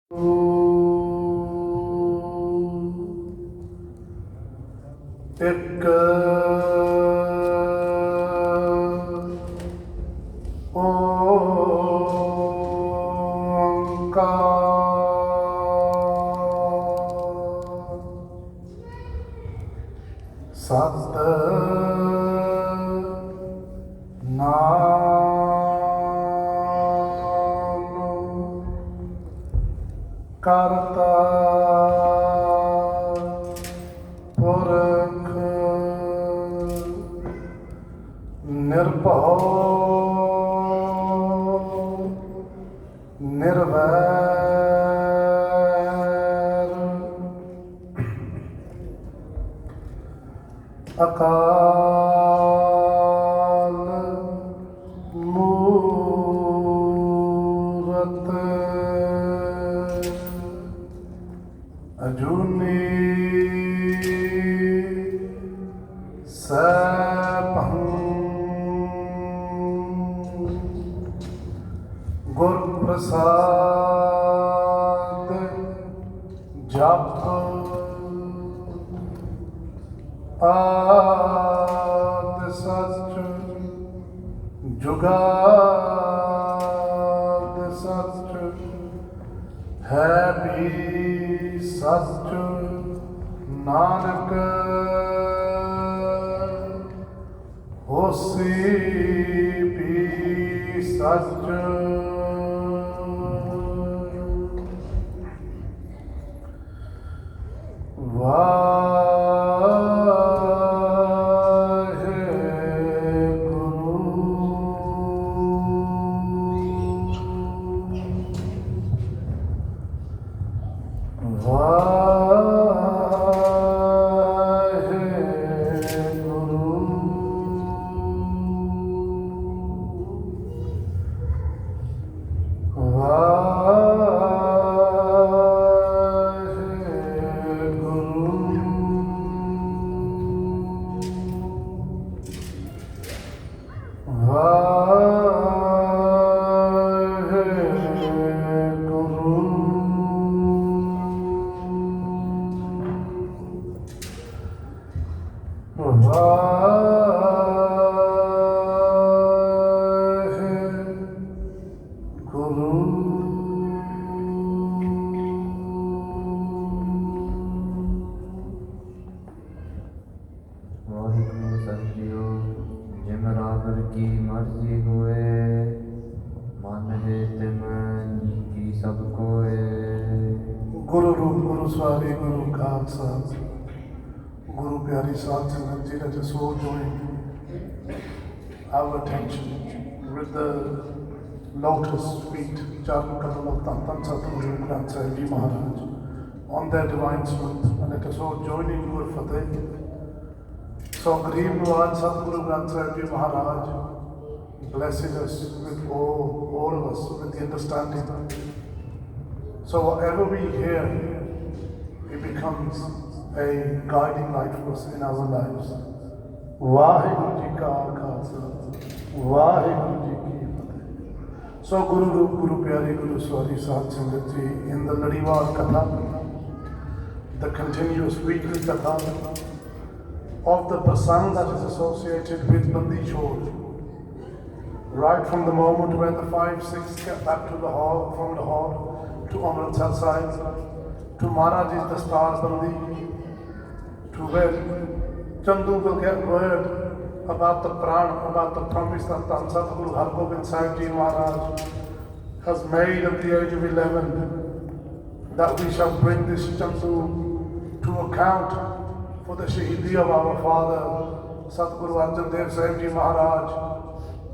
ਇੱਕ ਓਂਕਾਰ ਸਤਿ ਨਾਮ ਕਰਤਾ ਪੁਰਖ ਨਿਰਭਉ ਨਿਰਵੈਰ ਅਕਾਲ ਮੂਰਤ ਅਜੂਨੀ ਸੈਭੰ ਗੁਰ ਪ੍ਰਸਾਦ ਜਪ ਆਦਿ ਸਚ ਜੁਗਾਦਿ ਸਚ ਹੈ ਵੀ ਸਚ ਨਾਨਕ ਹੋਸੀ ਵੀ ਸਚ ਵਾਹਿਗੁਰੂ ਸੰਜੀਓ ਜਿਮ ਰਾਵਰ ਕੀ ਮਰਜ਼ੀ ਹੋਏ ਮਨ ਹੈ ਤਿਮ ਕੀ ਸਭ ਕੋਏ। ਗੁਰੂ ਰੂਪ ਗੁਰੂ ਸਵਾਰੀ ਗੁਰੂ Khalsa Guru Pyari Sadh Sangat Ji, let us all join our attention with the lotus feet, Charan Kamal of Tan Satguru Granth Sahib Ji Maharaj, on their divine smooth, and let us all join in Guru Fateh. So Garib Nawaz Satguru Granth Sahib Ji Maharaj blesses us with all of us with the understanding. So whatever we hear, it becomes a guiding light for us in our lives. Vaheguru Ji Ka Khalsa, Vaheguru Ji Ki Fateh. So Guru Roop, Guru Pyari, Guru Swari Sadh Sangat Ji, in the Ladiwar Katha, the continuous weekly Katha of the Prasang that is associated with Bandhi Chhorr, right from the moment when the 5-6 get back to the hall, from the hall to Amritsar side, to Maharaj's Dastar Bandhi, to where Chandu will get word about the Pran, about the promise that Sadguru Har Gobind Sahib Ji Maharaj has made at the age of 11, that we shall bring this Chandu to account for the Shahidi of our father, Sadguru Arjan Dev Sahib Ji Maharaj.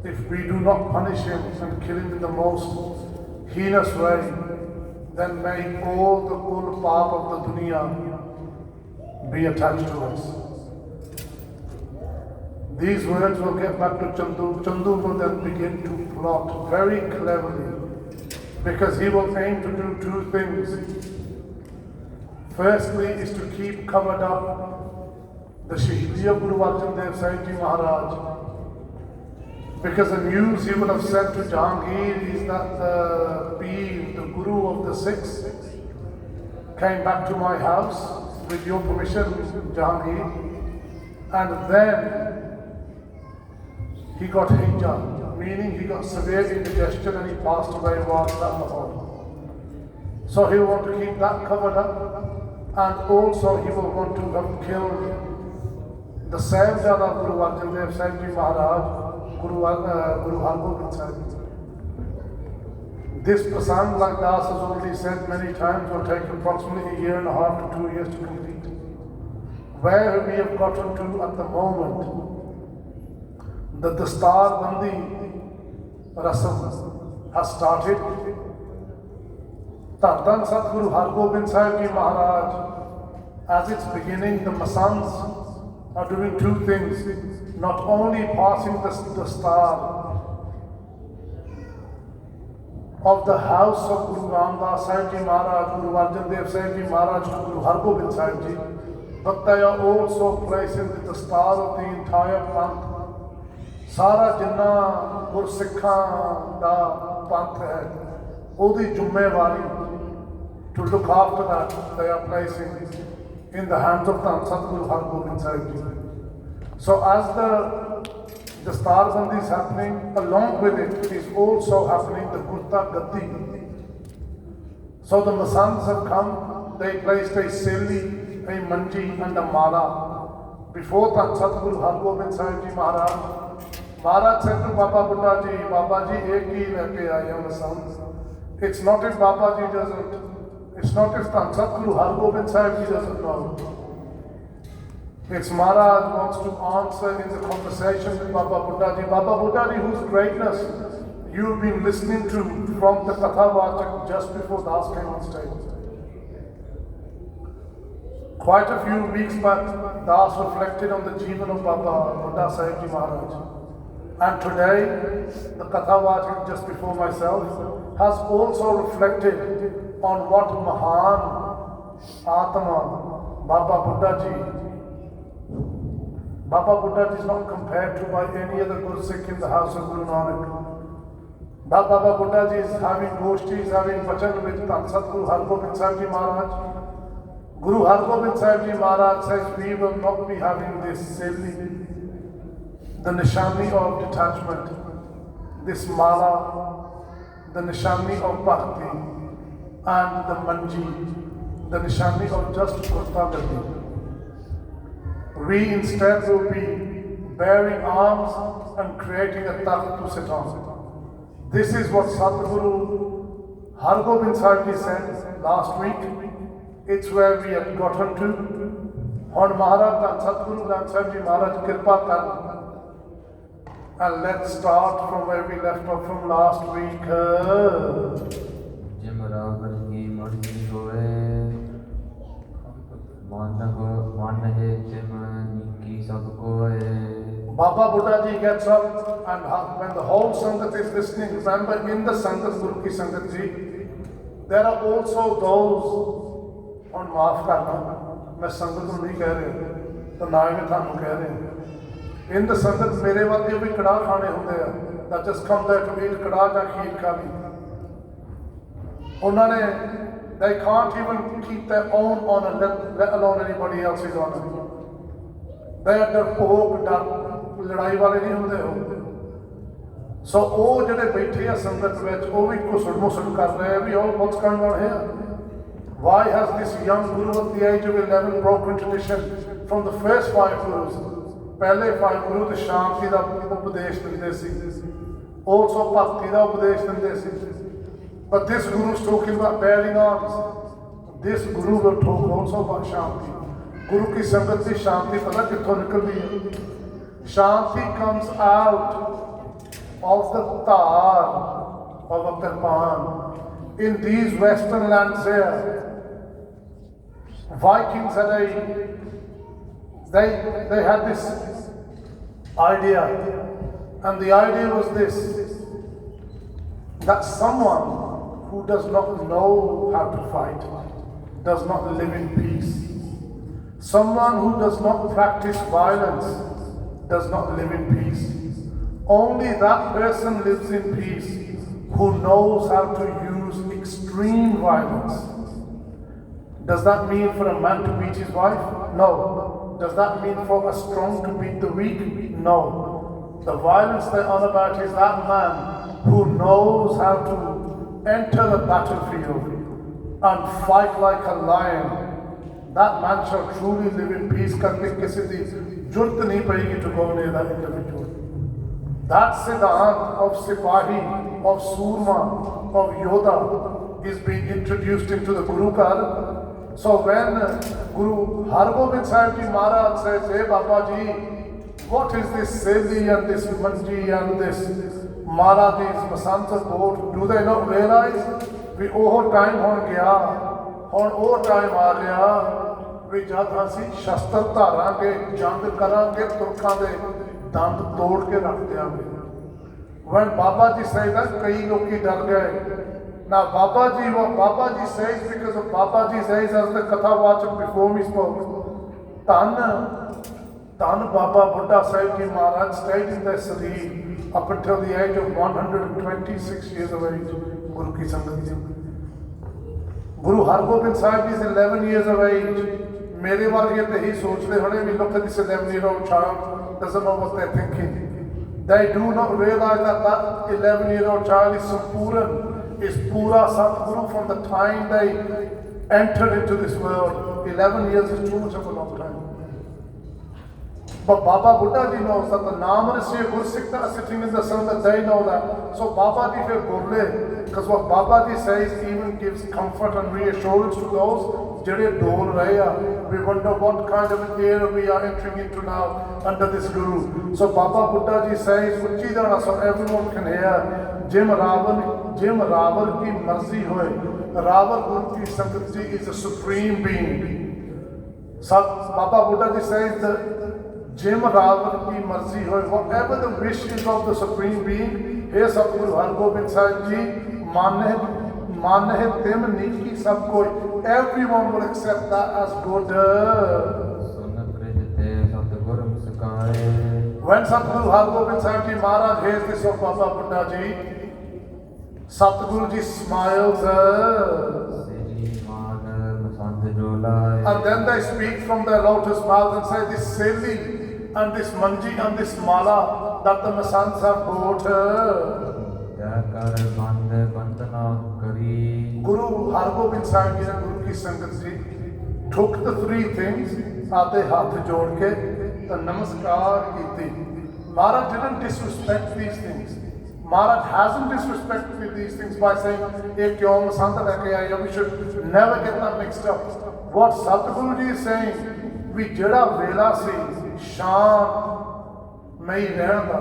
If we do not punish him and kill him in the most heinous way, then may all the kul paap of the dunya be attached to us. These words will get back to Chandu. Chandu will then begin to plot very cleverly, because he will aim to do two things. Firstly is to keep covered up the Shahidi of Guru Arjan Dev Sahib Ji Maharaj, Because the news he would have sent to Jahangir is that the Peer, the Guru of the Sikhs, came back to my house with your permission, Jahangir, and then he got hijab, meaning he got severe indigestion and he passed away whilst at Lahore. So he will want to keep that covered up, and also he will want to have killed the Sahibzada Guru Arjan Dev Sahib Ji Maharaj, Guru Hargobind Sahib. This prasang, like Das has already said many times, will take approximately a year and a half to 2 years to complete. Where we have gotten to at the moment, the Dastar Bandhi Rasam has started. Tardan Satguru Hargobind Sahib Ji Maharaj, as its beginning, the Masans are doing two things. Not only passing the star of the house of Guru Ramdas Sahib Ji Maharaj, Guru Arjan Dev Sahib Ji Maharaj to Guru Hargobind Sahib Ji, but they are also placing the star of the entire Panth. Sara Jinnah Gur Sikhan da Panth hai, odi Jummewari to look after that they are placing in the hands of Dhan Satguru Hargobind Sahib Ji. So as the Star Bandhi is happening, along with it is also happening the Gurta Gatti. So the Masans have come, they placed a Seli, a Manji and a Mala before Dhan Satguru Hargobind Sahib Ji Maharaj. Maharaj said to Baba Buddha Ji, Baba Ji, ek hi leke aaye ho Masans. It's not if Baba Ji doesn't, it's not if Dhan Satguru Hargobind Sahib Ji doesn't know. It's Maharaj wants to answer in the conversation with Baba Buddha Ji. Baba Buddha Ji, whose greatness you've been listening to from the Katha Vachak just before Das came on stage. Quite a few weeks back, Das reflected on the Jivan of Baba Buddha Sahib Ji Maharaj. And today, the Katha Vachak just before myself has also reflected on what Mahan Atma, Baba Buddha Ji, Baba Buddha is not compared to by any other Guru Sikh in the house of Guru Nanak. Baba Buddha is having goshtis, having bachan with Dhan Satguru Hargobind Sahib Ji Maharaj. Guru Hargobind Sahib Ji Maharaj says we will not be having this Seli, the Nishani of detachment, this Mala, the Nishani of Bhakti, and the Manji, the Nishani of just Gurta Gati. We instead will be bearing arms and creating a takht to sit on. This is what Satguru Hargobind Sahib Ji said last week. It's where we have gotten to. Hon Maharaj and Satguru Granth Sahib Ji Maharaj Kirpa Kar. And let's start from where we left off from last week. Jim Barabar ki marzi hoye, man hai tim ki sab koye. Baba Buddha Ji gets up, and when the whole Sangat is listening, remember in the Sangat, Guru Ki Sangat Ji, there are also those, on maaf karna, मैं संगत को नहीं कह रहे, तो ना ही मैं थानू कह रहे. In the Sangat, मेरे वाले भी कड़ा खाने होते हैं, that just come there to eat कड़ा या खीर खा ली. उन्होंने, they can't even keep their own honor, let alone anybody else's honor. They are डरपोक, लड़ाई वाले नहीं होंगे हो. So वो जड़े बैठे हैं संगत में, वो भी कुछ मुसल कर रहे हैं, भी all what's going on here? Why has this young Guru at the age of 11 broken tradition from the first 5 Gurus? पहले 5 Guru the शांति का उपदेश दिंदे सी, also भक्ति का उपदेश दिंदे सी. But this Guru is talking about bearing arms. This Guru will talk also about Shanti. Guru ki Sangat ki Shanti pata kitthon nikaldi hai. Shanti comes out of the tar of a kirpan. In these western lands here, Vikings had they had this idea, and the idea was this, that someone who does not know how to fight does not live in peace. Someone who does not practice violence does not live in peace. Only that person lives in peace who knows how to use extreme violence. Does that mean for a man to beat his wife? No. Does that mean for a strong to beat the weak? No. The violence they're on about is that man who knows how to enter the battlefield and fight like a lion. That man shall truly live in peace. Karke kisi di jurut nahi payegi to go near that individual. That siddhant of Sipahi, of Surma, of Yoda is being introduced into the Guru Kar. So when Guru Hargobind Sahib Ji Maharaj says, "Hey Baba Ji, what is this Seli and this Manji and this Mara, these Masansa boat? Do they not realize we oh time hon gaya, hon oh time aa gaya, we jad ਅਸੀਂ ਸ਼ਸਤਰ ਧਾਰਾਂਗੇ, ਜੰਗ ਕਰਾਂਗੇ, ਤੁਰਕਾਂ ਦੇ ਦੰਦ ਤੋੜ ਕੇ ਰੱਖ ਦਿਆਂਗੇ." When Baba Ji said that, ਕਈ ਲੋਕੀ ਡਰ ਗਏ. Now Baba Ji, what Baba Ji says, because of Baba Ji says, as the Katha Vachak before me spoke, Tan Baba Buddha Sahib Ji Maharaj stayed in their Sareer up until the age of 126 years of age. Guru Ki Sangat Ji. Guru Hargobind Sahib Ji is 11 years of age. मेरे वर्गे तो ही सोचते होने भी look at this 11-year-old child, doesn't know what they're thinking. They do not realize that that 11-year-old child is Sampuran, is Pura Satguru from the time they entered into this world. 11 years is too much of a long time. But Baba Buddha Ji knows that the Namarasiya Gursikta are sitting in the sun, that they know that. So Baba Ji feel Gurle, because what Baba Ji says even gives comfort and reassurance to those Jade Dol Raya. We wonder what kind of an era we are entering into now under this Guru. So Baba Buddha Ji says, Uchidana, so everyone can hear, Jim Ravar ki marzi hoy. Ravar Guru ki Sangat Ji is a supreme being. So Baba Buddha Ji says that Jim Ravar ki marzi hoy, whatever the wish is of the Supreme Being, hey Satguru Hargobind Sahib Ji, man hai tim niki sab koi, everyone will accept that as good. When Satguru Hargobind Sahib Ji Maharaj hears this of Baba Buddha Ji, Satguru Ji smiles. And then they speak from their lotus mouth and say, this Seli and this Manji and this Mala that the Masans have bought. Guru Hargobind Sahib Ji and Guru Ki Sangat Ji took the three things, aate haath jod ke, the namaskar kiti. Maharaj didn't disrespect these things. Maharaj hasn't disrespected these things by saying, "Ek kyon masanta leke aaya." We should never get that mixed up. What Satguru Ji is saying, we jada vela si, shan, mai rehna,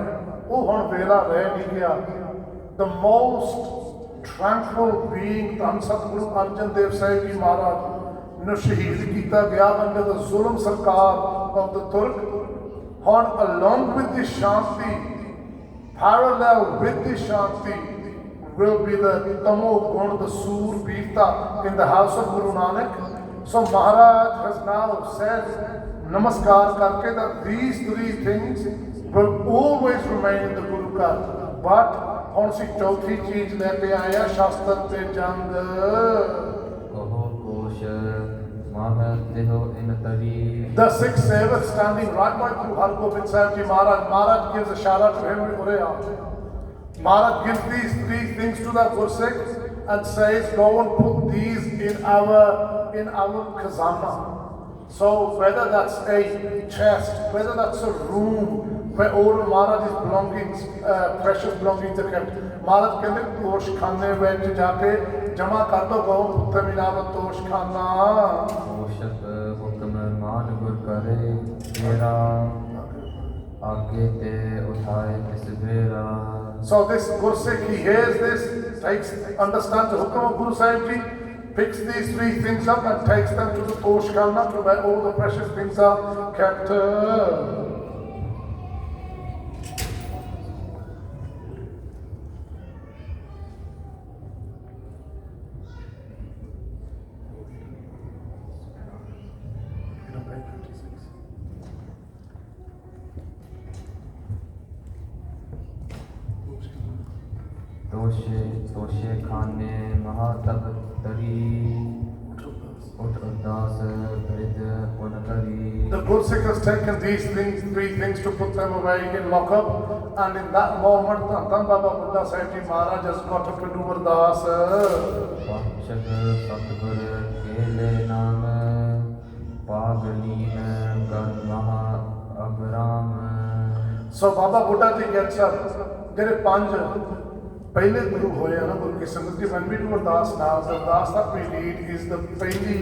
oh hon vela reh nahi gaya. The most tranquil being, Dhan Satguru Arjan Dev Sahib Ji Maharaj, no shaheed kita gaya under the zulm sarkar of the Turk, hon along with this shanti, parallel with this shanti, will be the Tamo Gun, the Sur Bhita in the house of Guru Nanak. So Maharaj has now said, Namaskar karke, that these three things will always remain in the Guru Kar. But on si chauthi cheez leke aaya, Shastra te jang. The sixth seventh standing right by Guru Hargobind Sahib Ji Maharaj. Maharaj gives a shout out to him. Maharaj gives these three things to the Gursikh and says, go and put these in our khazana. So whether that's a chest, whether that's a room where all of Maharaj's belongings, precious belongings are kept. Maharaj kehte tosh khane vich jaake jama kar do, go putte minavat tosh khana. Toshak hukm maan gur kare tera, aage te uthaye tis bera. So this Gursikh, he hears this, understands the hukum of Guru Sahib Ji, picks these three things up and takes them to the Tosh Khana, to where all the precious things are kept. ਤੋਸ਼ੇ ਖਾਨੇ ਮਹਾਤਬ ਤਰੀ ਉਠ ਅਰਦਾਸ ਬ੍ਰਿਧ ਪੁਨ ਕਰੀ। The Gursikh has taken these things, three things, to put them away in lockup, and in that moment, Dhan Baba Buddha Sahib Ji Maharaj has got up to do Ardas. ਪਾਚਕ ਸਤਿਗੁਰ ਕੇਲੇ ਨਾਮ ਪਾਗਲੀਨ ਗਨ ਮਹਾ Abram. So Baba Buddha Ji gets up. ਜਿਹੜੇ ਪੰਜ ਪਹਿਲੇ ਗੁਰੂ ਹੋਏ ਆ ਨਾ ਗੁਰੂ ਕੀ ਸੰਗਤ ਜੀ, when we do Ardas now, the Ardas that we read is the ਪਹਿਲੀ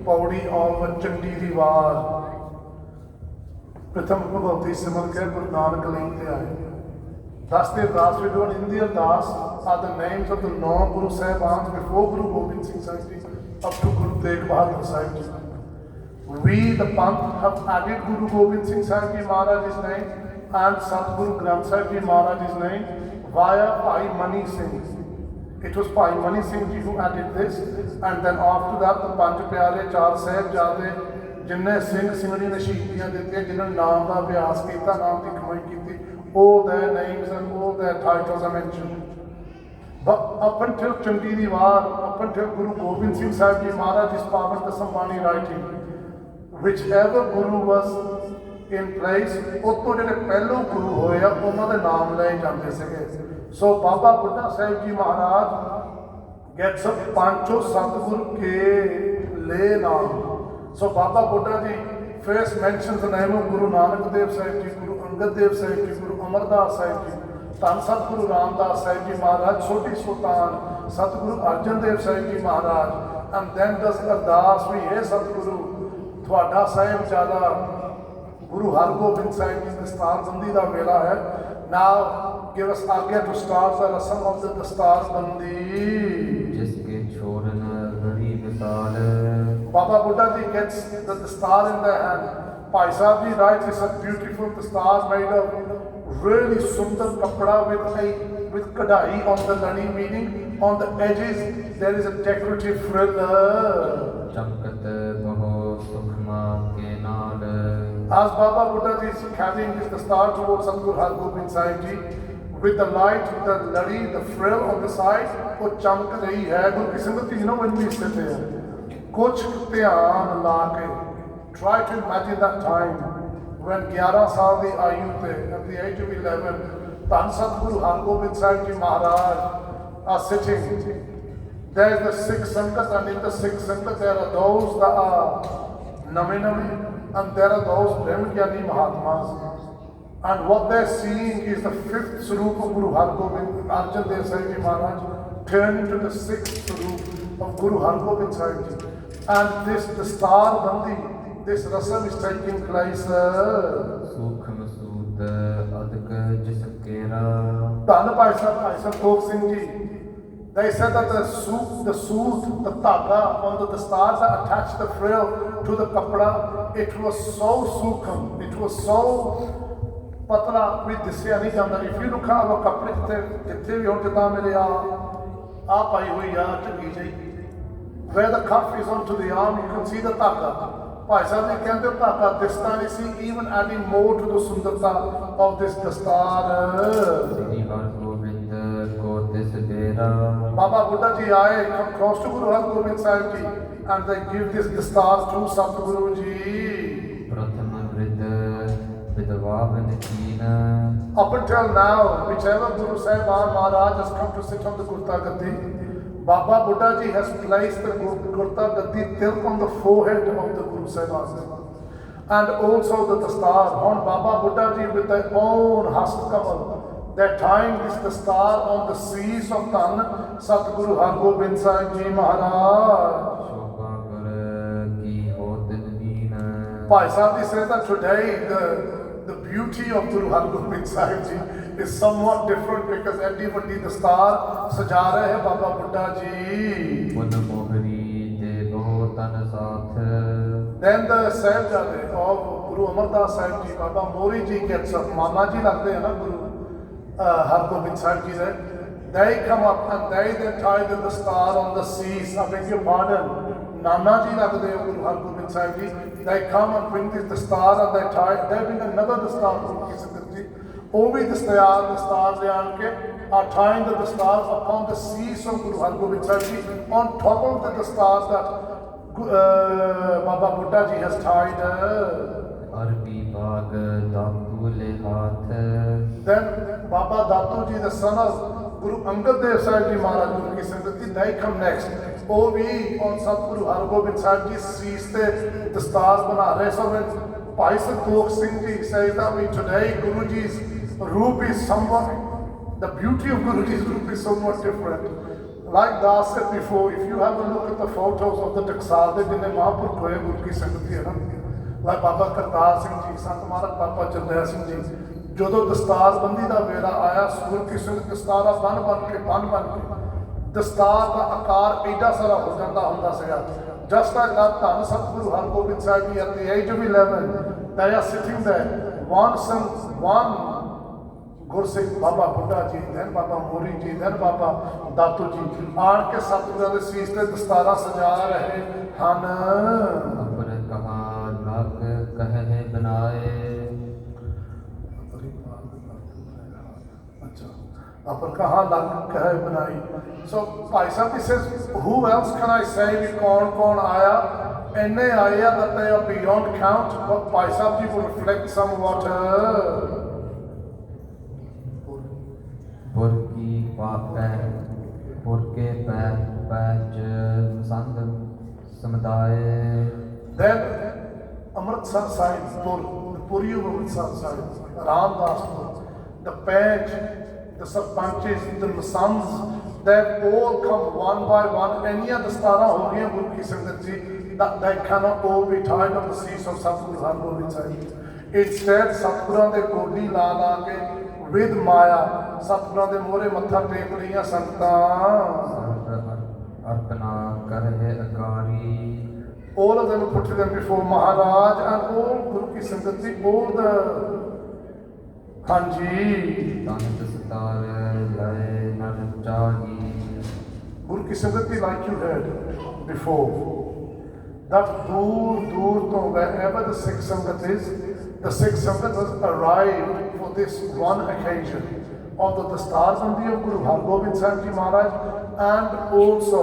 ਪੌੜੀ of ਚੰਡੀ ਦੀ ਵਾਰ। ਪ੍ਰਥਮ ਭਗਵਤੀ ਸਿਮਰ ਕੇ ਗੁਰੂ ਨਾਨਕ ਲਈ ਤੇ ਆਏ। Thus the Ardas we do in the Ardas are the names of the 9 Guru Sahibans before Guru Gobind Singh Sahib Ji up to Guru Tegh Bahadur Sahib Ji. We, the Panth, have added Guru Gobind Singh Sahib Ji Maharaj's name and Satguru Granth Sahib Ji Maharaj's name via Bhai Mani Singh. It was Bhai Mani Singh Ji who added this, and then after that the Panch Pyare, Char Sahibzade, जिन्हें सिंह सिंगड़ी ने शहीदियाँ दित्तियां, जिन्होंने नाम का अभ्यास किया, नाम की कमाई की, all their names and all their titles are mentioned. But up until Chandi di War, up until Guru Gobind Singh Sahib Ji Maharaj is Pavan Dasambani writing, whichever Guru was in place, ਉੱਥੋਂ ਜਿਹੜੇ ਪਹਿਲੋਂ ਗੁਰੂ ਹੋਏ ਆ ਉਹਨਾਂ ਦੇ ਨਾਮ ਲਏ ਜਾਂਦੇ ਸੀਗੇ। So Baba Buddha Sahib Ji Maharaj gets up Pancho Satguru ke le naam. So Baba Buddha Ji first mentions the name of Guru Nanak Dev Sahib Ji, Guru Angad Dev Sahib Ji, Guru Amardas Sahib Ji, Dhan Satguru Ramdas Sahib Ji Maharaj, Choti Sultan, Satguru Arjan Dev Sahib Ji Maharaj, and then does Ardas we, hey Satguru, Thwada Sahib Jada, Guru Hargobind Sahib Ji, Dastar Bandi da Vela hai. Now give us agya to start the rasam of the Dastar Bandi. जिसके छोड़ न गरी विशाल। Baba Buddha Ji gets the Dastar in their hand. Bhai Sahib Ji writes, it's a beautiful Dastar made of really sundar kapda with kadai on the lani, meaning on the edges there is a decorative frill. चमकत बहु सुखमा के नाल। As Baba Buddha Ji is carrying this Dastar towards Satguru Hargobind Sahib Ji, with the light, the lari, the frill on the side, वो चमक रही है। गुरु की संगत, you know, when we sit there, कुछ ध्यान ला के, try to imagine that time when 11 साल ਦੀ ਆਯੂ ਤੇ, at the age of 11, ਧੰਨ Satguru Hargobind Sahib Ji Maharaj are sitting. There is the Sikh Sangat, and in the Sikh Sangat there are those that are name, and there are those Brahmgyani Mahatmas. And what they're seeing is the 5th Swarup of Guru Hargobind, Arjan Dev Sahib Ji Maharaj, turned into the 6th Swarup of Guru Hargobind Sahib Ji. And this, the Star Bandi, this rasam is taking place. Sukhm Sood Adak Jis Kera. Dhan Bhai Sahib Tok Singh Ji, they said that the soot, the taga on the stars that attached the frill to the kapda, it was so sukhm, it was so patla, we disya nahi janda. If you look at our kapde jitte vi hon jida mere aa pai hui ya changi jai, where the cuff is onto the arm, you can see the taga. Bhai Sahib ji kehte taga dista nahi si, even adding more to the sundarta of this dastar. Baba Buddha Ji come close to Guru Hargobind Sahib Ji, and they give this Dastar to Satguru Ji. Up until now, whichever Guru Sahiban Maharaj has come to sit on the Gurta Gaddi, Baba Buddha Ji has placed the Gurta Gaddi tilk on the forehead of the Guru Sahiban. And also the Dastar on Baba Buddha Ji with their own Hast Kamal. They're tying this Dastar on the seas of Dhan Satguru Hargobind Sahib Ji Maharaj. Bhai Sahib Ji says that today the beauty of Guru Hargobind Sahib Ji is somewhat different because everybody Dastar saja rahe hai Baba Buddha Ji. Then the Sahibzade of Guru Amardas Sahib Ji, Baba Mori Ji gets up. Mama Ji lagde hai na Guru Hargobind Sahib Ji there. They come up and they then tie the Dastar on the seas. I beg your pardon. Nana Ji lagde hai Guru Hargobind Sahib Ji. They come and bring this Dastar and they tie. They bring another Dastar Guru Ki Sangat Ji. ਉਹ ਵੀ ਦਸਤਾਰ ਲਿਆਣ ਕੇ are tying the dastar upon the cease of Guru Hargobind Sahib Ji, on top of the dastar that Baba Buddha Ji has tied. ਅਰਬੀ ਬਾਗ ਦਾਤੂ ਲੈ ਹਾਥ Then Baba Datu Ji, the son of Guru Angad Dev Sahib Ji Maharaj, Guru Ki Sangat Ji, they come next. ਉਹ ਵੀ on Satguru Hargobind Sahib Ji cease ਤੇ ਦਸਤਾਰ ਬਣਾ ਰਹੇ ਸਨ. ਭਾਈ Santokh Singh ji says that we today Guru Ji's roop is somewhat, the beauty of Guru Ji's roop is somewhat different. Like Das said before, if you have a look at the photos of the Taksal ਦੇ ਜਿੰਨੇ ਮਹਾਂਪੁਰਖ ਹੋਏ Guru Ki Sangat Ji ਹੈ ਨਾ, like ਬਾਬਾ ਕਰਤਾਰ ਸਿੰਘ ਜੀ, ਸੰਤ ਮਹਾਰਾਜ ਬਾਬਾ ਚੰਦਿਆ ਸਿੰਘ ਜੀ, ਜਦੋਂ ਦਸਤਾਰਬੰਦੀ ਦਾ ਵੇਲਾ ਆਇਆ, ਗੁਰੂ ਕੀ ਸੰਗਤ ਦਸਤਾਰਾਂ ਬੰਨ ਕੇ ਦਸਤਾਰ ਦਾ ਆਕਾਰ ਐਡਾ ਸਾਰਾ ਹੋ ਜਾਂਦਾ ਹੁੰਦਾ ਸੀਗਾ. Just like that, ਧੰਨ ਸਤਿਗੁਰੂ Hargobind Sahib ji at the age of 11, they are sitting there, one ਗੁਰਸਿੱਖ ਬਾਬਾ ਬੁੱਢਾ ਜੀ, then ਬਾਬਾ ਮੋਰੀ ਜੀ, then ਬਾਬਾ ਦਾਤੂ ਜੀ ਆਣ ਕੇ ਸਤਿਗੁਰਾਂ ਦੇ ਸੀਸ ਤੇ ਦਸਤਾਰਾਂ ਸਜਾ ਰਹੇ ਹਨ. ਅਪਰ ਕਹਾ ਲਗ ਕਹੇ ਬਨਾਏ Upper kaha lag kahe banai. So Bhai Sahib says, who else can I say we kaun aaya? Enne aaya that they are beyond count, but Bhai Sahib ji will reflect somewhat. ਪੁਰਕੀ ਪਾਪੈ ਪੁਰਕੇ ਪੈਚ ਸੰਗ ਸਮਦਾਏ. Then Amritsar Sahib, the Puri of Amritsar Sahib, Ramdaspur, the Page, the Sarpanches, the Masans, they've all come one by one. Any of the stara ho gaye Guru Ki Sangat Ji, that they cannot all be tied on the seas of Satguru Hargobind Sahib. Instead, Satguran de godi la ke with Maya, Satguran de more matha tek rahiyan santan. Arpana karhe akari. All of them put them before Maharaj and all Guru Ki Sangat Ji, all the Hanji. Guru Ki Sangat Ji, like you heard before, that dur to wherever the Sikh Sangat is, the Sikh Sangat has arrived for this one occasion of the Dastarbandi of Guru Hargobind Sahib Ji Maharaj, and also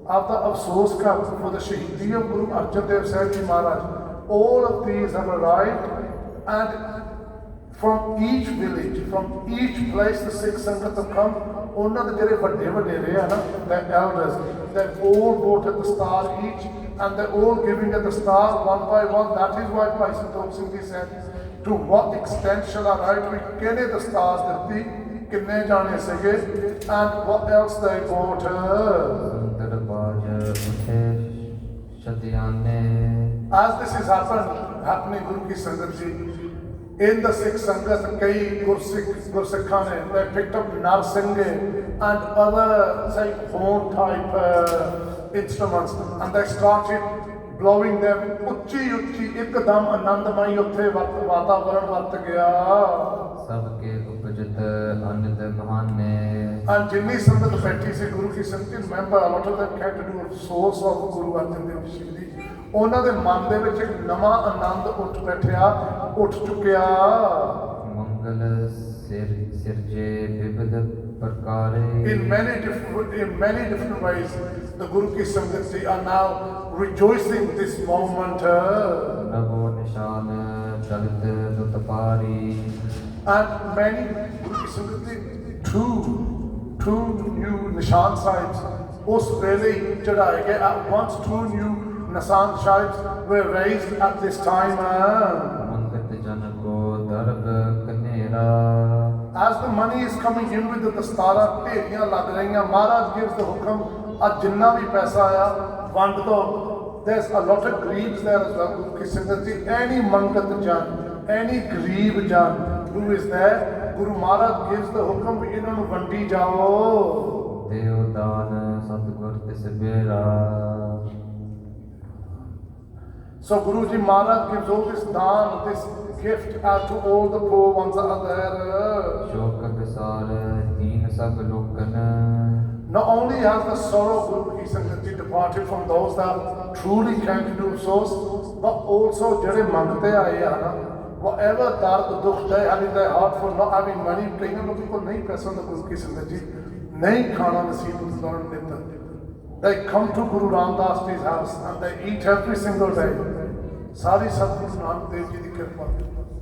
of the Afsos Cup for the Shahidi of Guru Arjan Dev Sahib Ji Maharaj. All of these have arrived, and from each village, from each place the Sikh Sangat have come. ਉਹਨਾਂ ਦੇ ਜਿਹੜੇ ਵੱਡੇ ਰਹੇ ਆ ਨਾ, the elders, they've all brought at the star each, and they're all giving at the star one by one. That is why Bhai Santokh Singh Ji said, to what extent shall I write we ਕਿਹਨੇ the stars ਦਿੱਤੀ, ਕਿੰਨੇ ਜਾਣੇ ਸੀਗੇ, and what else they brought. As this is happening Guru Ki Sangat Ji, in the Sikh Sangat, kai Gursikhan ne, they picked up narsinghe and other, say, horn type instruments, and they started blowing them. Uchi ikdam anandamai utthe vatavaran vart gaya. Sabke upajit anand mahane. And jinni sangat baithi si Guru Ki Sangat, remember a lot of them came to do a source of Guru Arjan Dev Ji. ਉਹਨਾਂ ਦੇ ਮਨ ਦੇ ਵਿੱਚ ਇੱਕ ਨਵਾਂ ਆਨੰਦ ਉੱਠ ਬੈਠਿਆ, ਉੱਠ ਚੁੱਕਿਆ. ਮੰਗਲ ਸਿਰਜੇ ਵਿਵਿਧ ਪ੍ਰਕਾਰੇ. In many different ways, the Guru Ki Sangat Ji are now rejoicing this moment. ਨਵੋ ਨਿਸ਼ਾਨ ਚਲਿਤ ਦੁਤ ਪਾਰੀ. And many Guru Ki Sangat Ji, two new Nishan Sahibs ਉਸ ਵੇਲੇ ਚੜਾਏ ਗਏ. At once 2 new Nishan Sahibs were raised at this time. Mangat ਜਨ ਕੋ ਦਰਬ Canara. As the money is coming in with the dastara, ਢੇਰੀਆਂ ਲੱਗ ਰਹੀਆਂ. Maharaj gives the hukum, ਅੱਜ ਜਿੰਨਾ ਵੀ ਪੈਸਾ ਆਇਆ ਵੰਡ ਦੋ. There's a lot of greebs there as well. Guru Ki Sangat Ji, any mangat jan, any greeb jan who is there, Guru Maharaj gives the hukum, ਵੀ ਇਹਨਾਂ ਨੂੰ ਵੰਡੀ ਜਾਓ. ਦੇਵ ਦਾਨ ਸਤਿਗੁਰ ਤਿਸ ਬੇਰਾ. So Guruji Maharaj gives all this daan, this gift out to all the poor ones that are there. ਸ਼ੋਕ ਵਿਸਾਰ ਦੀਨ ਸਭ ਲੋਕਨ. Not only has the sorrow of Guru Ki Sangat Ji departed from those that truly came to do source, but also ਜਿਹੜੇ ਮੰਗਤੇ ਆਏ ਆ ਨਾ, whatever dard dukh they had in their heart for not having money, कईयों लोगों को नहीं पैसों का गुरु की संगत जी नहीं खाना नसीब उदाहरण देता. They come to Guru Ramdas Ji's house and they eat every single day. सारी सतगुरु नानक देव जी की कृपा.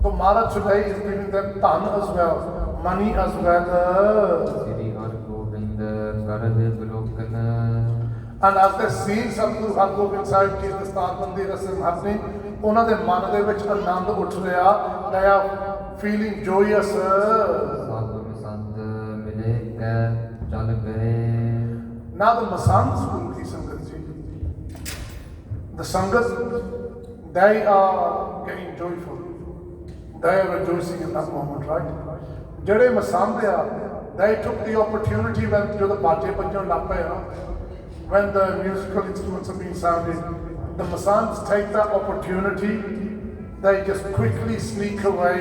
So Maharaj today is giving them dhan as well, money as well. Sri Har Gobind Karaj Bilokan. And as they see Sadguru Har Gobind Sahib Ji's Dastar Bandi Rasam happening, ਉਹਨਾਂ ਦੇ ਮਨ ਦੇ ਵਿੱਚ ਆਨੰਦ ਉੱਠ ਰਿਹਾ. They are feeling joyous. ਸਾਧੂ ਸੰਤ ਮਿਲੇ ਕੈ ਚਲ ਗਏ. Now the Masans Guru ki Sangat ji, the Sangat, they are getting joyful. They are rejoicing in that moment, right? Jade Masande they took the opportunity when the Bhaje Bajan Lapaya, when the musical instruments are being sounded. The Masans take that opportunity, they just quickly sneak away.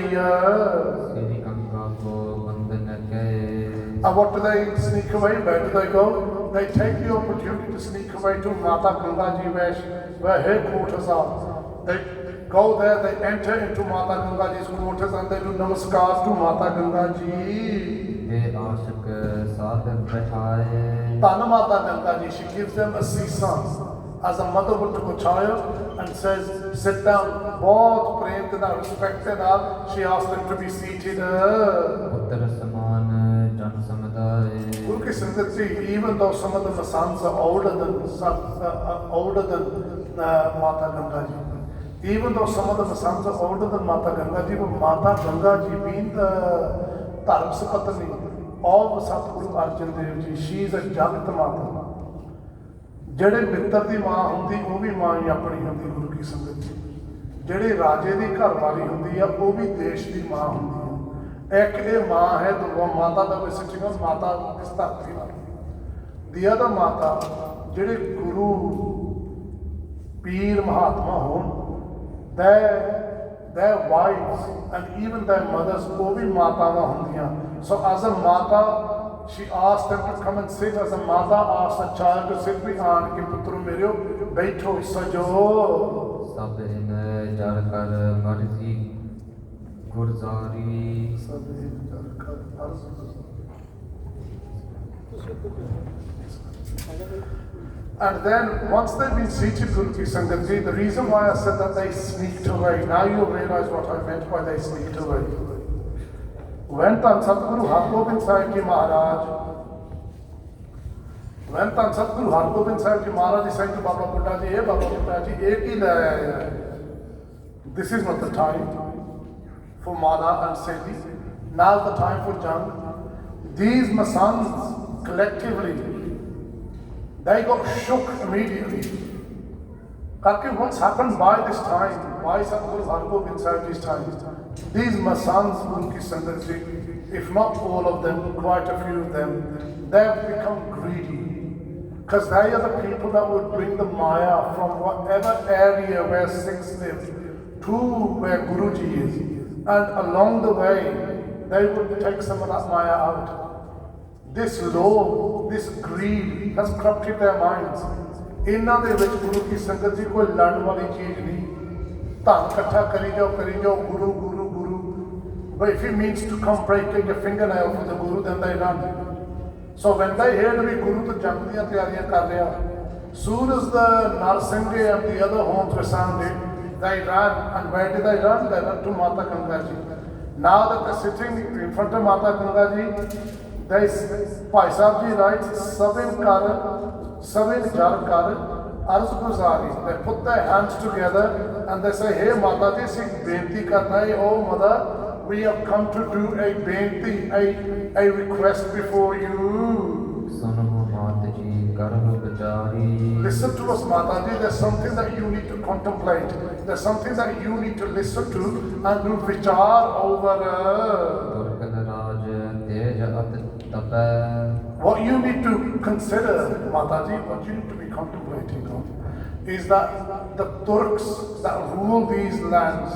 And what do they sneak away? Where do they go? They take the opportunity to sneak away to Mata Ganga Ji where her quarters are. They go there, they enter into Mata Ganga Ji's quarters and they do namaskar to Mata Ganga Ji. Tana Mata Ganga Ji, she gives them a seesaw as a mother would to a child and says, sit down. Bahut prem ke naal, respect ke naal, she asks them to be seated. Guru ki Sangat ji, even though some of the Masans are older than Mata Ganga Ji, even though some of the Masans are older than Mata Ganga Ji, but Mata Ganga Ji being the Dharm Sapatani of Satguru Arjan Dev Ji, she is a Jagat Mata. ਜਿਹੜੇ ਮਿੱਤਰ ਦੀ ਮਾਂ ਹੁੰਦੀ ਉਹ ਵੀ ਮਾਂ ਹੀ ਆਪਣੀ ਹੁੰਦੀ ਗੁਰੂ ਕੀ ਸੰਗਤ ਜੀ. ਜਿਹੜੇ ਰਾਜੇ ਦੀ ਘਰ ਵਾਲੀ ਹੁੰਦੀ ਆ ਉਹ ਵੀ ਦੇਸ਼ ਦੀ ਮਾਂ ਹੁੰਦੀ ਆ. ਇੱਕ ਇਹ ਮਾਂ ਹੈ ਦੁਆ ਮਾਤਾ ਦਾ ਕੋਈ ਸੱਚੀ ਗੱਲ ਮਾਤਾ ਇਸ ਧਰਤੀ ਨਾਲ. ਦੀ ਅਦਰ ਮਾਤਾ ਜਿਹੜੇ ਗੁਰੂ ਪੀਰ ਮਹਾਤਮਾ ਹੋਣ, their wives and even their mothers ਉਹ ਵੀ ਮਾਤਾਵਾਂ ਹੁੰਦੀਆਂ. So as a mata, she asked them to come and sit. As a mother asked a child to sit behind ki putru mereo baitho sajo. Sab in jar kar marzi gurzari. Sab in jar kar marzi. And then once they've been seated, Guru Ki Sangat Ji, the reason why I said that they sneaked away, now you realize what I meant by they sneaked away. When Tan Sadguru Har Gobind Sahib Ji Maharaj, when Tan Sadguru Har Gobind Sahib Ji Maharaj is saying to Baba Buddha Ji, hey Baba Buddha Ji, ek hi le aaya hai. This is not the time for Mala and Sethi. Now is the time for Jang. These Masans collectively, they got shook immediately. Karke, what's happened by this time? Why Sadguru Har Gobind Sahib Ji's time? These Masans, Guru Ki Sangat Ji, if not all of them, quite a few of them, they have become greedy. Because they are the people that would bring the Maya from whatever area where Sikhs live to where Guruji is. And along the way, they would take some of that Maya out. This low, this greed has corrupted their minds. Inna de vich Guru Ki Sangat Ji koi ladn wali cheez nahi. Dhan kattha kari jao, Guru, Guru, Guru. But if he means to come breaking a fingernail for the Guru, then they run. So when they heard that Guru to jang diyan tiyariyan kar liya, soon as the Narsinghe and the other horns were sounded, they ran. And where did they run? They ran to Mata Ganga Ji. Now that they're sitting in front of Mata Ganga Ji, they, Bhai Sahib Ji writes, Savin jar kar arz guzari. They put their hands together and they say, hey Mata Ji, sikh benti karna hai, oh mother, we have come to do a benti, a request before you. Listen to us, Mataji. There's something that you need to contemplate. There's something that you need to listen to and do vichar over. What you need to consider, Mataji, what you need to be contemplating on, is that the Turks that rule these lands,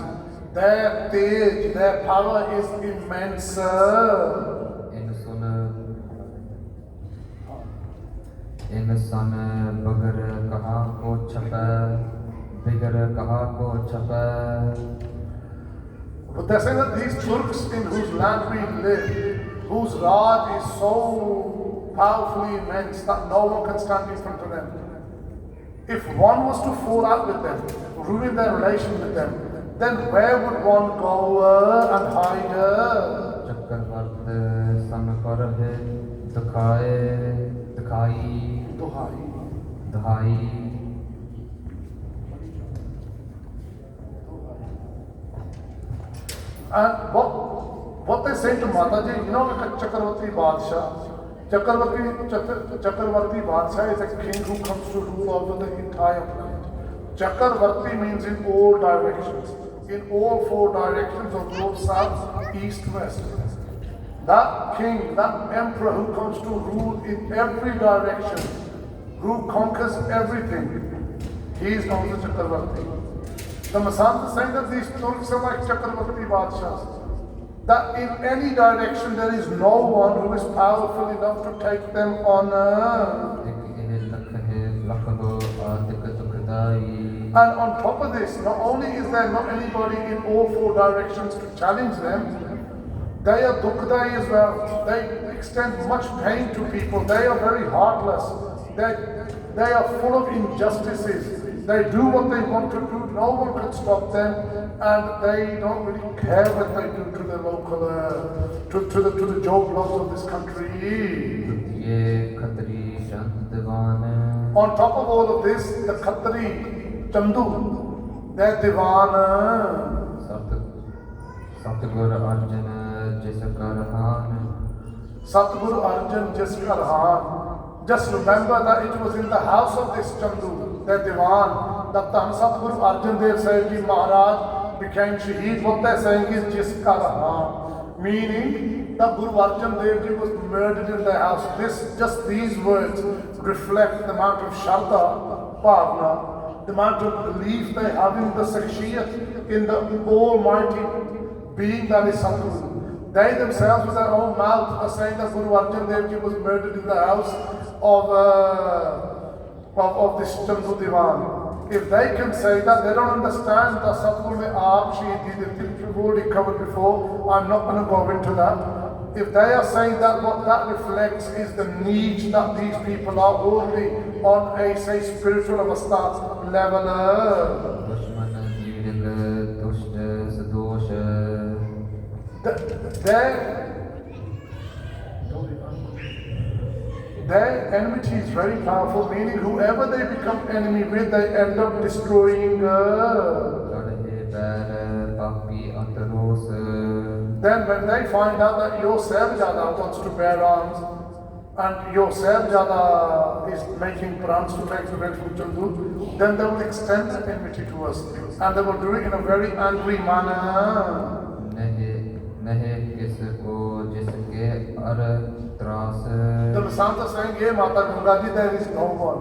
their tej, their power is immense. इंसान बगर कहा को छपे बिगर कहा को छपे. But they're saying that these Turks in whose land we live, whose Raj is so powerfully immense that no one can stand in front of them. If one was to fall out with them, ruin their relation with them, then where would one go and hide? चक्रवर्त सम पर है दिखाए दिखाई Duhai. दहाई And what they say to Mataji, you know, like a Chakravarti Badshah. Chakravarti Badshah is a king who comes to rule over the entire planet. Chakravarti means in all directions, in all four directions of north, south, east, west. That king, that emperor who comes to rule in every direction, who conquers everything, he is known as Chakravarti. The Masant is saying that these Turks are like Chakravarti Badshahs. That in any direction there is no one who is powerful enough to take them on. And on top of this, not only is there not anybody in all four directions to challenge them, they are Dukhdai as well. They extend much pain to people. They are very heartless. They are full of injustices. They do what they want to do. No one can stop them, and they don't really care what they do to the local, to the job loss of this country. On top of all of this, the Khatri, Chandu, their Divan. Satguru Arjan Jisakarhan. Satguru Arjan Jisakarhan. Just remember that it was in the house of this Chandu, their Divan, that Tan Satguru Arjan Dev Sahib Ji Maharaj became Shaheed. What they're saying is Jisakarhan, meaning that Guru Arjan Dev Ji was murdered in their house. Just these words reflect the amount of Shraddha, Bhavna, the amount of belief they have in the Sakshiyat, in the Almighty being that is Satguru. They themselves with their own mouth are saying that Guru Arjan Dev Ji was murdered in the house of this Chandu Diwan. If they can say that, they don't understand that Satguru ne aap Shaheedi diti. We've already covered before. I'm not going to go into that. If they are saying that, what that reflects is the need that these people are already on a, say, spiritual avastha level. Their enmity is very powerful, meaning whoever they become enemy with, they end up destroying. Then when they find out that your Sahibzada wants to bear arms, and your Sahibzada is making plans to take revenge from Chandu, then they will extend that enmity to us, and they will do it in a very angry manner. The Masant are saying, "Ye Mata Ganga Ji, there is no one."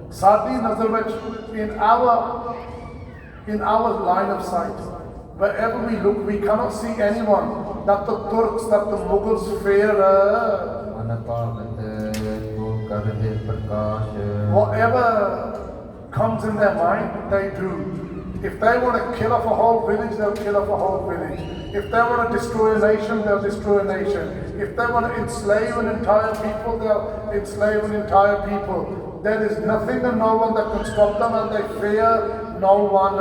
Sadi nazar vich, in our line of sight, wherever we look, we cannot see anyone that the Turks, that the Mughals fear. Whatever comes in their mind, they do. If they want to kill off a whole village, they'll kill off a whole village. If they want to destroy a nation, they'll destroy a nation. If they want to enslave an entire people, they'll enslave an entire people. There is nothing and no one that can stop them, and they fear no one.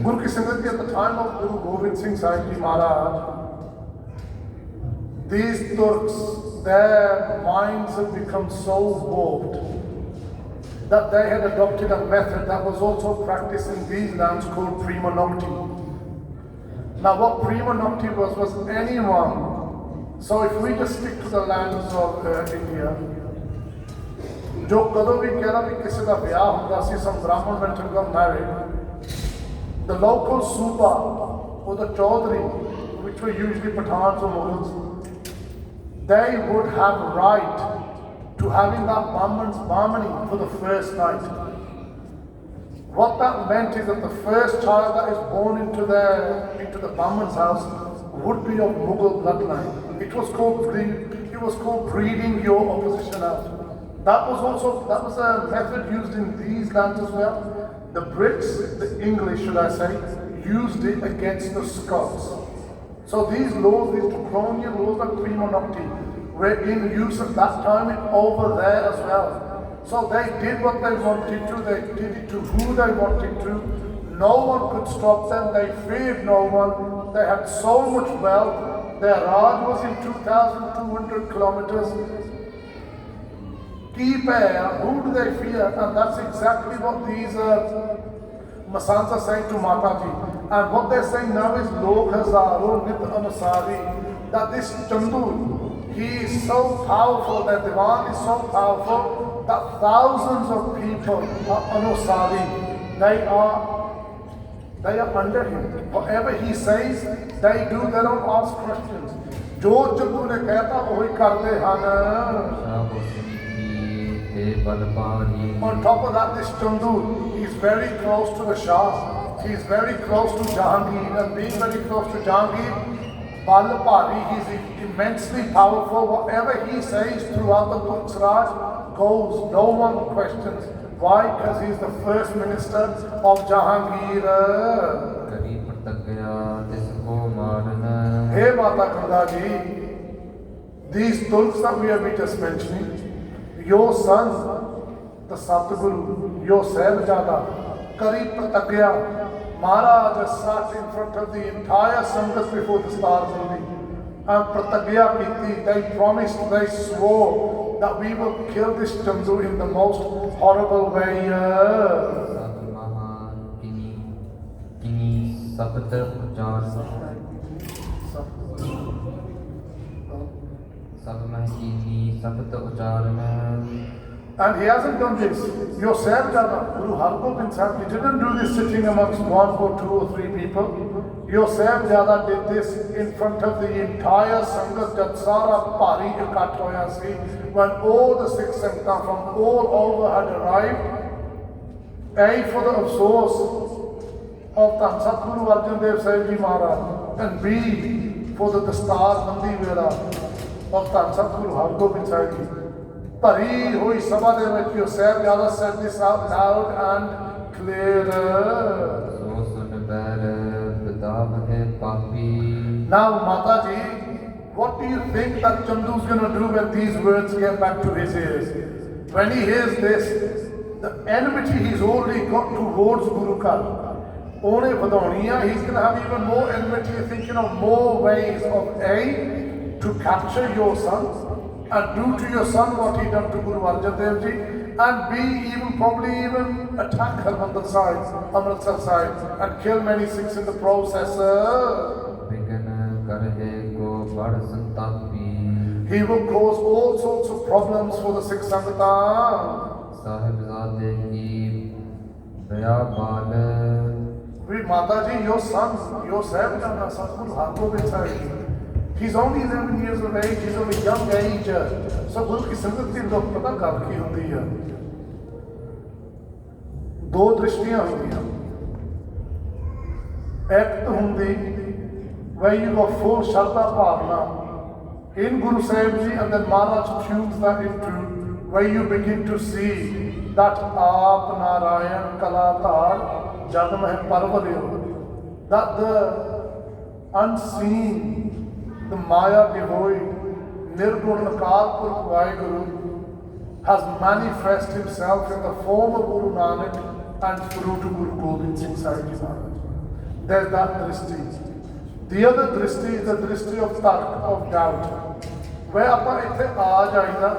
Guru Ki Sangat Ji, at the time of Guru Gobind Singh Sahib Ji Maharaj, these Turks, their minds have become so warped that they had adopted a method that was also practiced in these lands called prima nocti. Now what prima nocti was anyone, so if we just stick to the lands of India, jo kado bhi kehna bhi kisi da vyah hunda si, some Brahman went and got married, the local Suba or the Chaudhry, which were usually Pathans or Mughals, they would have right to having that Brahman's Brahmani for the first night. What that meant is that the first child that is born into the Brahman's house would be of Mughal bloodline. It was called breeding your opposition out. That was a method used in these lands as well. The Brits, the English should I say, used it against the Scots. So these laws, these draconian laws like prima nocte, were in use at that time and over there as well. So they did what they wanted to, they did it to who they wanted to. No one could stop them, they feared no one, they had so much wealth, their Raj was in 2,200 kilometers. Keep air, who do they fear? And that's exactly what these Masans are saying to Mataji. And what they're saying now is Lok Hazaro Nit Anusari, that this Chandu, he is so powerful, that Divan is so powerful that thousands of people are Anusari. They are under him. Whatever he says, they do, they don't ask questions. Jo Chandu ne kahta, wohi karde han. On top of that, this Chandu, he's very close to the Shah. He's very close to Jahangir, and being very close to Jahangir, Balapari, he's immensely powerful. Whatever he says throughout the Turks Raj goes, no one questions. Why? Because he's the first minister of Jahangir. Hey Mata Kandaji, these Turks that we are just mentioning, your son, the Satguru, your Sahibzada, Kari Pratagya, Maharaj sat in front of the entire Sangat before the stars only. And Pratagya Kiti, they promised, they swore that we will kill this Chandu in the most horrible way. And he hasn't done this. Your Sahibzada, Guru Hargobind Sahib, he didn't do this sitting amongst one or two or three people. Your Sahibzada did this in front of the entire Sangat, jab sara pari ikat hoya si, when all the Sikh Sangha from all over had arrived. A, for the afsoos of Tan Satguru Arjan Dev Sahib Ji Maharaj, and B, for the Dastar Bandi Vela of Tan Satguru Hargobind Sahib Ji. Pari hui sabha de vich your Sahibzada said this out loud and clear. Now Mataji, what do you think that Chandu is going to do when these words get back to his ears? When he hears this, the enmity he's already got towards Guru Kar, he's going to have even more enmity, thinking of more ways of A, to capture your son, and do to your son what he done to Guru Arjan Dev Ji, and B, even probably even attack Harmandir Sahib, Amritsar Sahib, and kill many Sikhs in the process. He will cause all sorts of problems for the Sikh Sangatan. Read Mataji, your son, your Sahibzada, Satguru Hargobind Sahib, he's only 11 years of age, he's of a young age. So Guru ki sangat ki log pata kar ki hundi hai. Do drishtiyan hundiyan. Ek to hundi, where you got full Shraddha Bhavna in Guru Sahib Ji, and then Maharaj tunes that into where you begin to see that Aap Narayan Kalatar Jagam hai Parvalyo, that the unseen, the Maya devoid, Nirgun Akal Purkh Vaheguru has manifest himself in the form of Guru Nanak and through to Guru Gobind Singh Sahib Ji Maharaj. There's that drishti. The other drishti is the drishti of tark, of doubt. Where apa ithe aa jaida,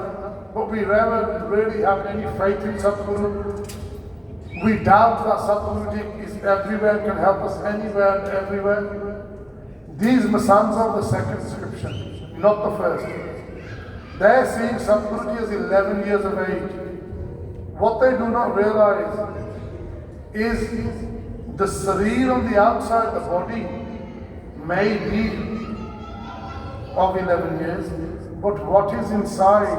but we never really have any faith in Satguru. We doubt that Satguru Ji is everywhere, can help us anywhere and everywhere. These Masans are the second description, not the first. They're seeing Satguru Ji as 11 years of age. What they do not realize is the sareer on the outside, the body, may be of 11 years, but what is inside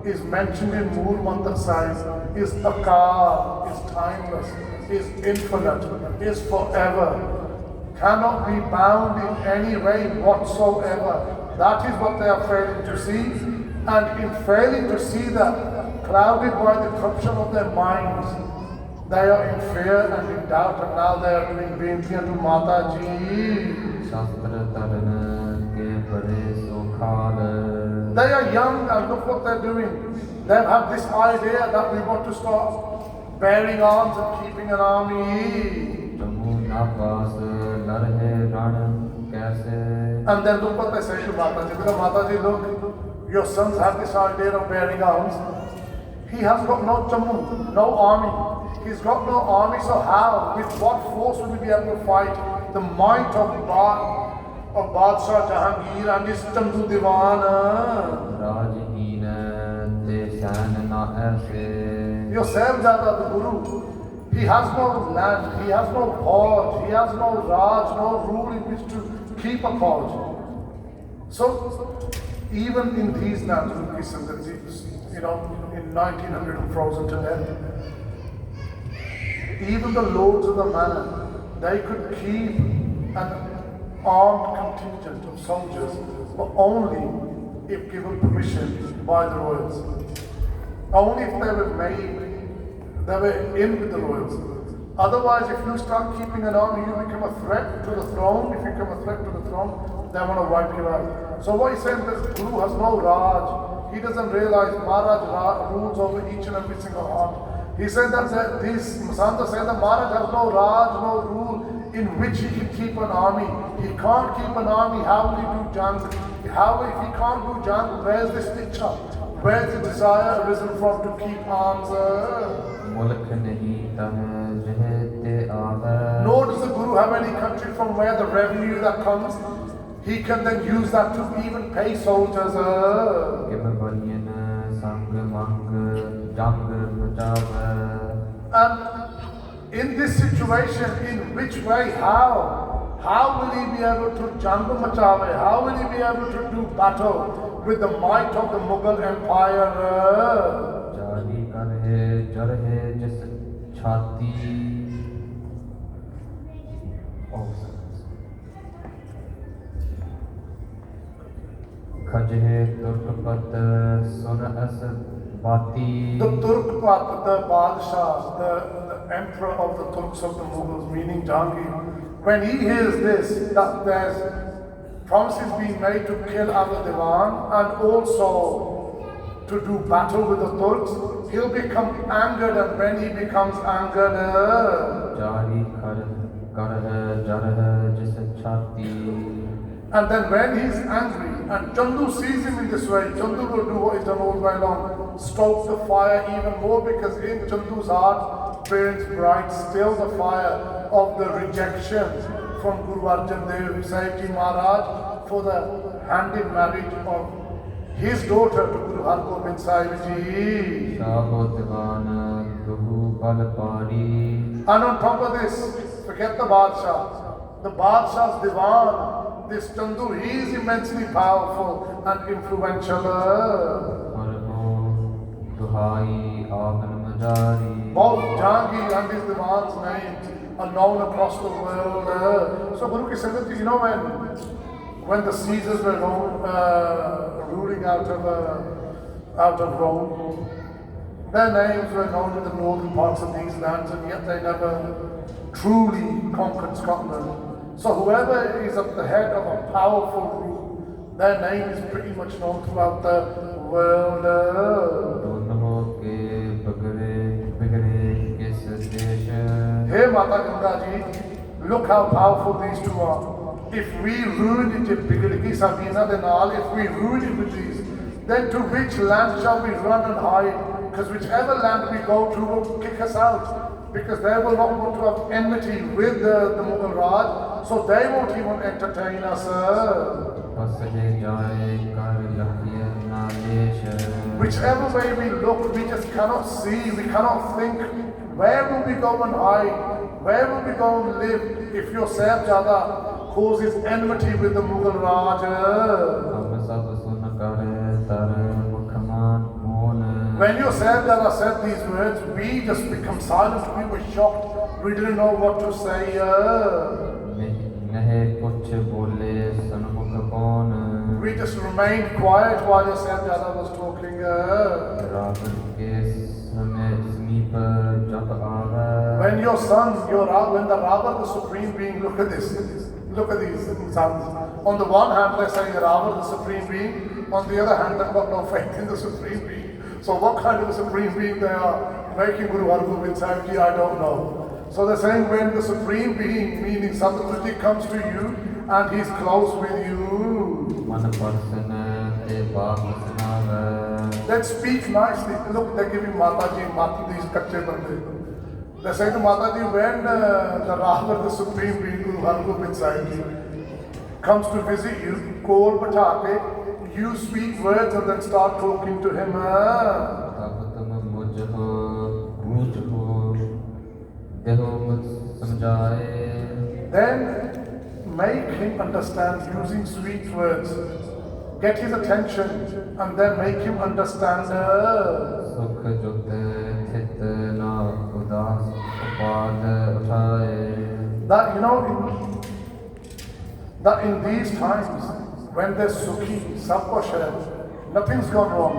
is mentioned in Mool Mantra Sahib, is akal, is timeless, is infinite, is forever, cannot be bound in any way whatsoever. That is what they are failing to see, and in failing to see that, clouded by the corruption of their minds, They are in fear and in doubt, and now they are doing bentiyan to Mata Ji. ਸ਼ਾਸਤਰ ਤਰਨ ਕੇ ਬੜੇ ਸੋਖਾਲ They are young and look what they're doing. They have this idea that we want to start bearing arms and keeping an army. Jammu ਨਾ ਪਾਸ ਲਰਹੇ ਰਣ ਕੈਸੇ And then look what they say to Mata Ji. Because Mata Ji, look, your sons have this idea of bearing arms. He has got no Jammu, no army. He's got no army, so how? With what force will he be able to fight the might of Badshah Jahangir and his Chandu Diwan? ਰਾਜਹੀਨ ਤੇ ਸੈਨ ਨਾ ਐਸੇ Your Sahibzada, the Guru, he has no land, he has no Fauj, he has no Raj, no rule in which to keep a Fauj. So, even in these lands, in 1900 and frozen to death, even the lords of the manor, they could keep an armed contingent of soldiers, but only if given permission by the royals. Only if they were in with the royals. Otherwise, if you start keeping an army, you become a threat to the throne. If you become a threat to the throne, they want to wipe you out. So what he's saying is, Guru has no Raj. He doesn't realize Maharaj rules over each and every single heart. He said that these Masanta said that Maharaj has no Raj, no rule in which he can keep an army. He can't keep an army. How will he do jang? If he can't do jang, where's this ichha? Where's the desire arisen from to keep arms? ਮੁਲਕ ਨਹੀਂ ਤਹ ਜਹ ਤੇ ਆਵੈ Nor does the Guru have any country from where the revenue that comes, he can then use that to even pay soldiers. ਕਿਮ ਬਲੀਨ ਸੰਗ ਮੰਗ ਜੰਗ ਮਚਾਵੈ And in this situation, in which way, how will he be able to jang machave? How will he be able to do battle with the might of the Mughal Empire? ਜਾਰੀ ਕਰਹਿ ਜਰਹਿ ਜਿਸ ਛਾਤੀ ਖਜਹਿ ਤੁਰਕਪਤ ਸੁਨ ਅਸ ਬਾਤੀ The Turkpat, the Badshah, the emperor of the Turks of the Mughals, meaning Jahangir, when he hears this, that there's promises being made to kill our Diwan and also to do battle with the Turks, he'll become angered, and when he becomes angered, ਜਾਰੀ ਕਰਹਿ ਜਰਹਿ ਜਿਸ ਛਾਤੀ and then when he's angry, and Chandu sees him in this way, Chandu will do what he's done all day long, stoke the fire even more, because in Chandu's heart burns bright still the fire of the rejection from Guru Arjan Dev Sahib Ji Maharaj for the hand in marriage of his daughter to Guru Hargobind Sahib Ji. Sabo ਦਿਵਾਨ ਗਹੂ ਬਲ ਪਾਰੀ And on top of this, forget the Badshah. The Badshah's Diwan, this Chandu, he is immensely powerful and influential. ਦੁਹਾਈ ਆਗਨ Majari Both Jahangir and his Diwan's names are known across the world. So Guru Ki Sangat Ji, when the Caesars were ruling out of Rome, their names were known in the northern parts of these lands, and yet they never truly conquered Scotland. So whoever is at the head of a powerful group, their name is pretty much known throughout the world. ਦੋਨੋਂ ਕੇ ਬਿਗੜੇ ਕਿਸ ਦੇਸ਼ Hey Mata Ganga Ji, look how powerful these two are. If we ruin it in Bigdagi Sabina Denal, if we ruin it with these, then to which land shall we run and hide? Because whichever land we go to will kick us out. Because they will not want to have enmity with the Mughal Raj, so they won't even entertain us. ਫਸਲੇ ਜਾਏ ਕਰ ਲਖਿਆ ਨਾਲੇਸ਼ Whichever way we look, we just cannot see, we cannot think. Where will we go and hide? Where will we go and live if your Sahibzada causes enmity with the Mughal Raj? ਹਮ ਸਭ ਸੁਨ ਕਰ ਤਰ ਮੁਖਮਾਨ ਮੋਨ When your Sahibzada said these words, we just become silent. We were shocked. We didn't know what to say. ਨਹਿ ਕੁਛ ਬੋਲੇ ਸਨਮੁਖ ਕੌਣ We just remained quiet while your Sahibzada was talking. Ravan ਕੇ ਸਮੇ ਸਮੀਪ ਜਪ ਆਵੈ when your son, when the Rava, the supreme being, look at this, look at these sons. On the one hand, they're saying Rava, the supreme being. On the other hand, they've got no faith in the supreme being. So what kind of a supreme being they are making Guru Hargobind Sahib Ji, I don't know. So they're saying when the supreme being, meaning Sadhguru Ji, comes to you and he's close with you, then speak nicely. Look, they're giving Mataji, these kache bande. They say to Mataji, when the Rava, the supreme being, Guru Hargobind Sahib Ji, comes to visit you, call Batake, you speak words and then start talking to him. Then make him understand using sweet words. Get his attention and then make him understand. That, you know, that in these times, when there's Sukhi, Sabko Share, nothing's gone wrong.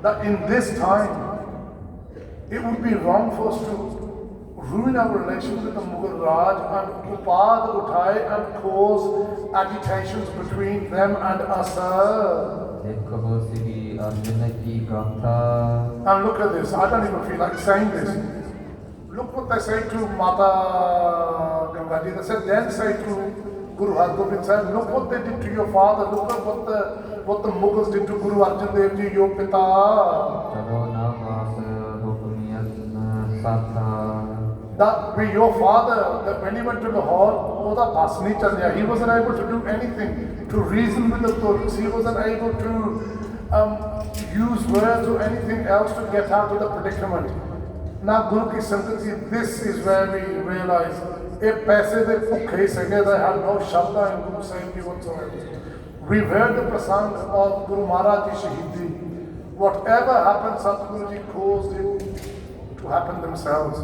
That in this time, it would be wrong for us to ruin our relations with the Mughal Raj and upad uthaye and cause agitations between them and us. And look at this, I don't even feel like saying this. Look what they say to Mata Gangaji. They said, then say to Guru Hargobind Sahib, look what they did to your father, look at what the Mughals did to Guru Arjan Dev Ji, your Pita. That with your father, that when he went to Lahore, he wasn't able to do anything, to reason with the Turks, he wasn't able to use words or anything else to get out of the predicament. Now Guru Ki Sangat Ji, this is where we realize, if paise de bhukhe sage, they had no shabda in Guru Sahib Ji whatsoever. We've heard the prasang of Guru Maharaj Ji Shahidi. Whatever happened, Satguru Ji caused it to happen themselves.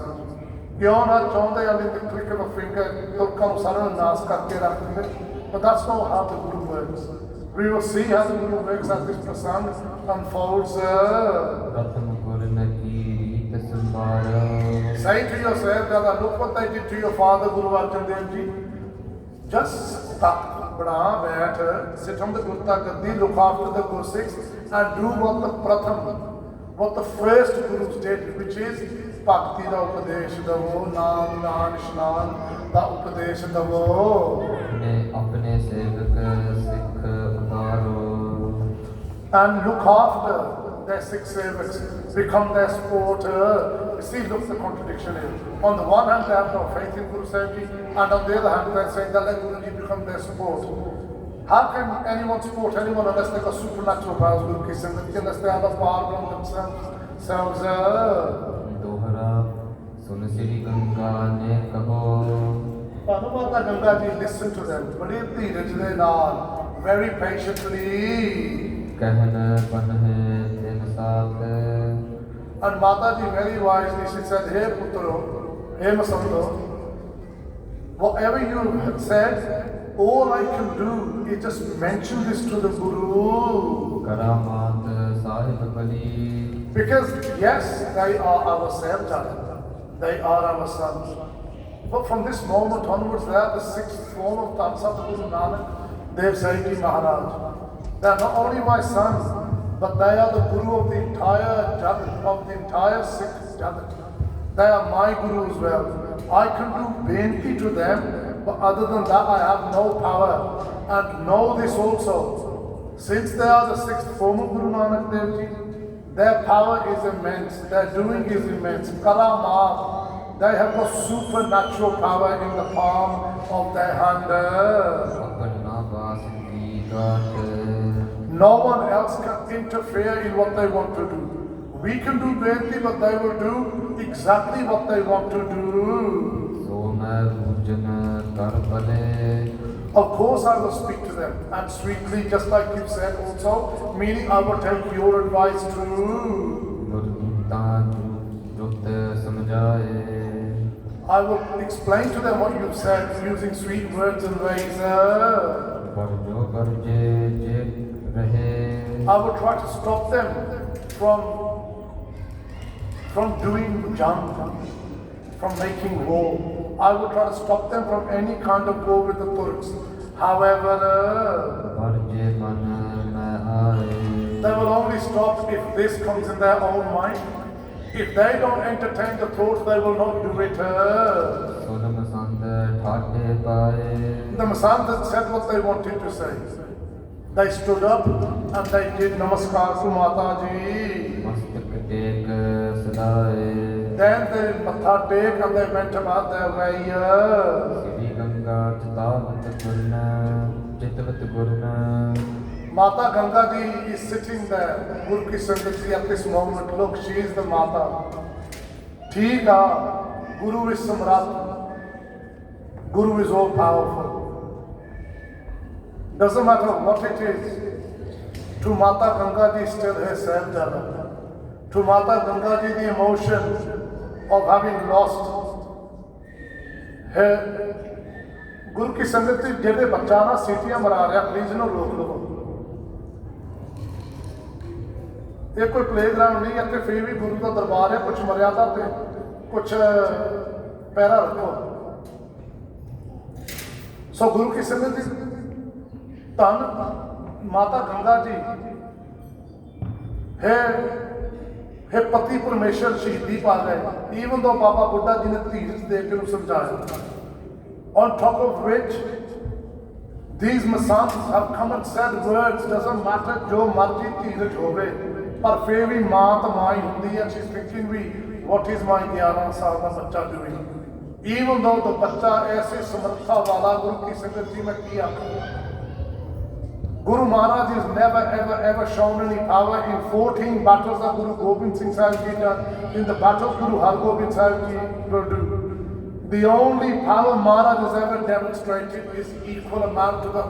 ਕਿਉਂ ਨਾ ਚਾਹੁੰਦੇ ਆ in the click of a finger ਤੁਰਕਾਂ ਨੂੰ ਸਾਰਿਆਂ ਨੂੰ ਨਾਸ ਕਰਕੇ ਰੱਖ ਦਿੰਦੇ, but that's not how the Guru works. We will see how the Guru works as this prasang unfolds. Say to yourself, Dada, look what they did to your father Guru Arjan Dev Ji. Just stop, sit on the Gurta Gaddi, look after the Guru Sikhs and do what the first Gurus did, which is Bhakti da Upadesh davo, Naam Naan Ishnan da Upadesh davo. And look after their Sikh sevaks, become their supporter. You see, look, the contradiction is. On the one hand, they have no faith in Guru Sahib Ji, and on the other hand, they're saying that let Guru Ji become their support. How can anyone support anyone unless they've got supernatural powers, Guru Ki Sangat Ji, unless they have a power from themselves? Mata Ganga Ji, listen to them, very patiently. And Mataji very wisely, she said, Hey Putro, Hey Masando, whatever you have said, all I can do is just mention this to the Guru. Because yes, they are our Sahibjada, they are our sons. But from this moment onwards, they are the sixth form of Tansat Guru Nanak Dev Sahib Ji Maharaj. They are not only my sons, but they are the Guru of the entire Jagat, of the entire Sikh Jagat. They are my Guru as well. I can do benti to them, but other than that I have no power. And know this also, since they are the sixth form of Guru Nanak Dev Ji, their power is immense, their doing is immense. Karamat, they have got supernatural power in the palm of their hand. No one else can interfere in what they want to do. We can do benti, but they will do exactly what they want to do. Of course I will speak to them, and sweetly, just like you said also, meaning I will take your advice too. I will explain to them what you've said using sweet words and ways. I will try to stop them from doing junk, from making war. I would try to stop them from any kind of war with the Turks. However, ਪਰ ਜੇ ਮਨ ਮੈਂ ਆਏ they will only stop if this comes in their own mind. If they don't entertain the thought, they will not do it. ਸੁਨ ਮਸੰਦ ਠਾਡੇ ਪਾਏ The Masand said what they wanted to say. They stood up and they did namaskar to Mata Ji. ਮਸਤਕ ਟੇਕ ਸਦਾਏ Then they matha take and they went about their way. Sri Ganga ਚਿਤਾਵਤ ਗੁਰਨ ਚਿਤਵਤ ਗੁਰਨ Mata Ganga Ji is sitting there. Guru Ki Sangat Ji at this moment. Look, she is the Mata. ठीक है, Guru is Samrat. Guru is all powerful. Doesn't matter what it is. To Mata Ganga Ji still has self-jada. To Mata Ganga Ji the emotion of having lost her. Guru Ki Sangat Ji ਜਿਹੜੇ ਬੱਚਾ ਨਾ ਸੀਟੀਆਂ ਮਰਾ ਰਿਹਾ, please ਇਹਨੂੰ ਰੋਕ ਲਵੋ। ਇਹ ਕੋਈ ਪਲੇਗਰਾਉਂਡ ਨਹੀਂ, ਇੱਥੇ ਫਿਰ ਵੀ ਗੁਰੂ ਦਾ ਦਰਬਾਰ ਹੈ, ਕੁਛ ਮਰਿਆਦਾ ਤੇ ਕੁਛ ਪੈਰਾ ਰੱਖੋ। ਸੋ ਗੁਰੂ ਕੀ ਸੰਗਤ ਜੀ, ਧੰਨ ਮਾਤਾ ਗੰਗਾ ਜੀ ਹੈ ਪਤੀ ਪਰਮੇਸ਼ਰ ਸ਼ਹੀਦੀ ਪਾ ਗਏ। ਈਵਨ ਦੋ ਬਾਬਾ ਬੁੱਢਾ ਜੀ ਨੇ ਧੀਰਜ ਦੇ ਕੇ ਉਹਨੂੰ ਸਮਝਾਇਆ। On top of which these Masants have come and said words, doesn't matter ਜੋ ਮਰਜ਼ੀ ਧੀਰਜ ਹੋਵੇ, ਪਰ ਫਿਰ ਵੀ ਮਾਂ ਤਾਂ ਮਾਂ ਹੀ ਹੁੰਦੀ ਹੈ। She's thinking we what is my 11 ਸਾਲ ਦਾ ਬੱਚਾ doing? Even though the ਬੱਚਾ ਐਸੇ ਸਮਰੱਥਾ ਵਾਲਾ ਗੁਰੂ ਕੀ ਸੰਗਤ ਜੀ ਮੈਂ ਕੀ ਆਖਾਂ। Guru Maharaj is never ever shown any power in 14 battles that Guru Gobind Singh Sahib Ji done. In the battles Guru Har Gobind Sahib Ji will do. The only power Maharaj has ever demonstrated is equal amount to the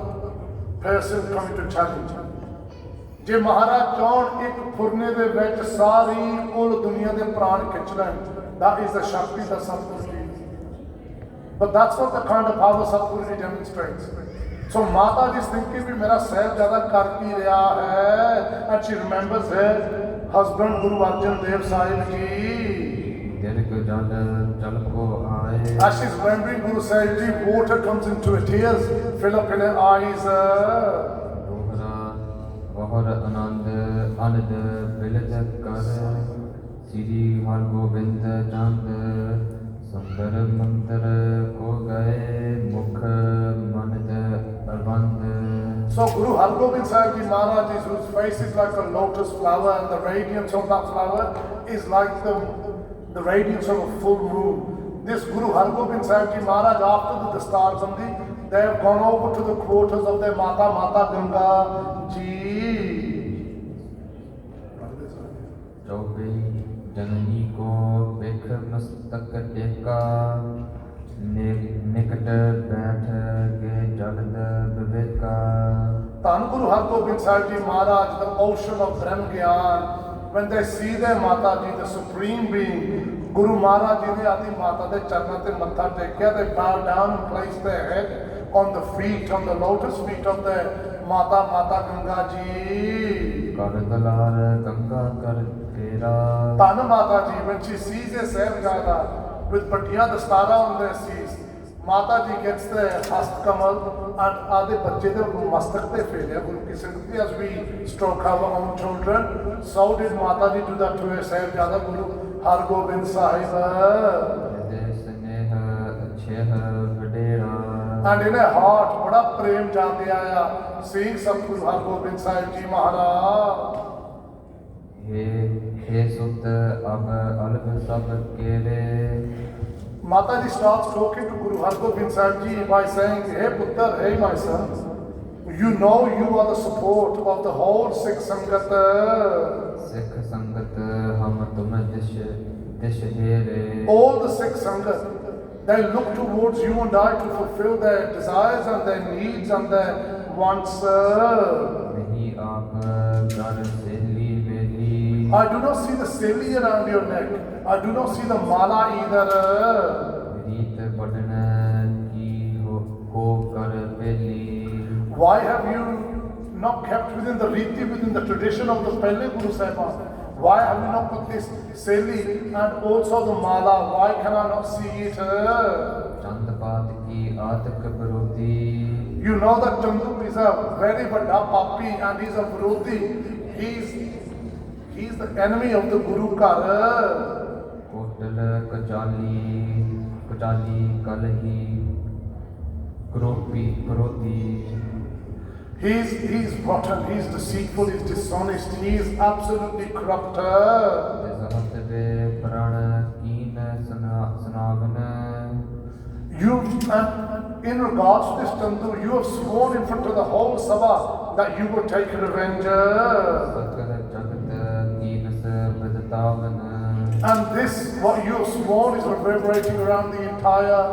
person coming to challenge. ਜੇ ਮਹਾਰਾਜ ਚਾਹਣ ਇੱਕ ਫੁਰਨੇ ਦੇ ਵਿੱਚ ਸਾਰੀ ਕੁੱਲ ਦੁਨੀਆ ਦੇ ਪ੍ਰਾਣ ਖਿੱਚ ਲੈਣ, that is the Shakti that Satguru Ji. But that's not the kind of power Satguru Ji demonstrates. So Mata Ji is thinking ਵੀ ਮੇਰਾ ਸਾਹਿਬਜ਼ਾਦਾ ਕਰ ਕੀ ਰਿਹਾ ਹੈ, and she remembers her husband Guru Arjan Dev Sahib Ji. ਦਿਲ ਕੋ ਜਲ ਕੋ ਆਏ As she's remembering Guru Sahib Ji, water comes into her tears, fill up in her eyes. ਬਹੁਤ ਆਨੰਦ ਅਨੰਦ ਬਿਲਤ ਕਰ ਸ੍ਰੀ ਹਰਗੋਬਿੰਦ ਚੰਦ ਸੁੰਦਰ ਮੰਦਰ ਕੋ ਗਏ ਮੁਖ ਮਨਦ Arvind. So Guru Har Gobind Sahib Ji Maharaj, whose face is like a lotus flower, and the radiance of that flower is like the radiance of a full moon. This Guru Har Gobind Sahib Ji Maharaj, after the Dastar Bandhi, they have gone over to the quarters of their Mata Ganga Ji. चौबई जननी को बिख मस्तक टेका निकट बैठ के जलद Viveka. Dhan Guru Har Gobind Sahib Ji Maharaj, the ocean of Brahm Gyan, when they see their Mata Ji, the Supreme Being, Guru Maharaj Ji ne Adi Mata de Charna te matha tekya, they bow down and place their head on the feet, on the lotus feet of their Mata Ganga Ji. कर दलार गंगा कर तेरा Dhan Mata Ji, when she sees a Sahibzada with Patiya Dastara on their seas, Mata Ji gets the Hast Kamal and Adi Bacche de Mastak te fele. Guru Ki Sangat Ji, as we stroke our own children, so did Mata Ji do that to her Sahibzada Guru Har Gobind Sahib. स्नेह अच्छे वडेरा And in her heart, bada prem jaate aaya, seeing Satguru Har Gobind Sahib Ji Maharaj. हे सुत अब अलग सब केरे। Mata Ji starts talking to Guru Har Gobind Sahib Ji by saying, hey Puttar, hey my son, you know you are the support of the whole Sikh Sangat. Sikh संगत हम तुम दिश हेरे। All the Sikh Sangat, they look towards you and I to fulfill their desires and their needs and their wants. नहीं आप कर सेली वेली। I do not see the seli around your neck. I do not see the mala either. रीत बढ़न की हो कर पेली। Why have you not kept within the riti, within the tradition of the Pele Guru Sahiban? Why have you not put this seli and also the mala? Why can I not see it? ਚੰਦ ਪਾਤ ਕੀ ਆਤਕ ਵਿਰੋਧੀ You know that Chandu is a very bada papi and he's a virodhi. He's the enemy of the Guru Ghar. ਕੋਟਲ ਕਚਾਲੀ ਕਲਹੀ ਕਰੋਧੀ He's rotten, he's deceitful, he's dishonest, he is absolutely corrupt. ਜ਼ਹਤ ਵੇ ਪ੍ਰਣ ਕੀਨ ਸਨਾਵਨ In regards to this Chandu, you have sworn in front of the whole Sabha that you will take revenge. ਸਕਲ ਜਗਤ ਕੀਨਸ ਬਦਤਾਵਨ And this, what you have sworn, is reverberating around the entire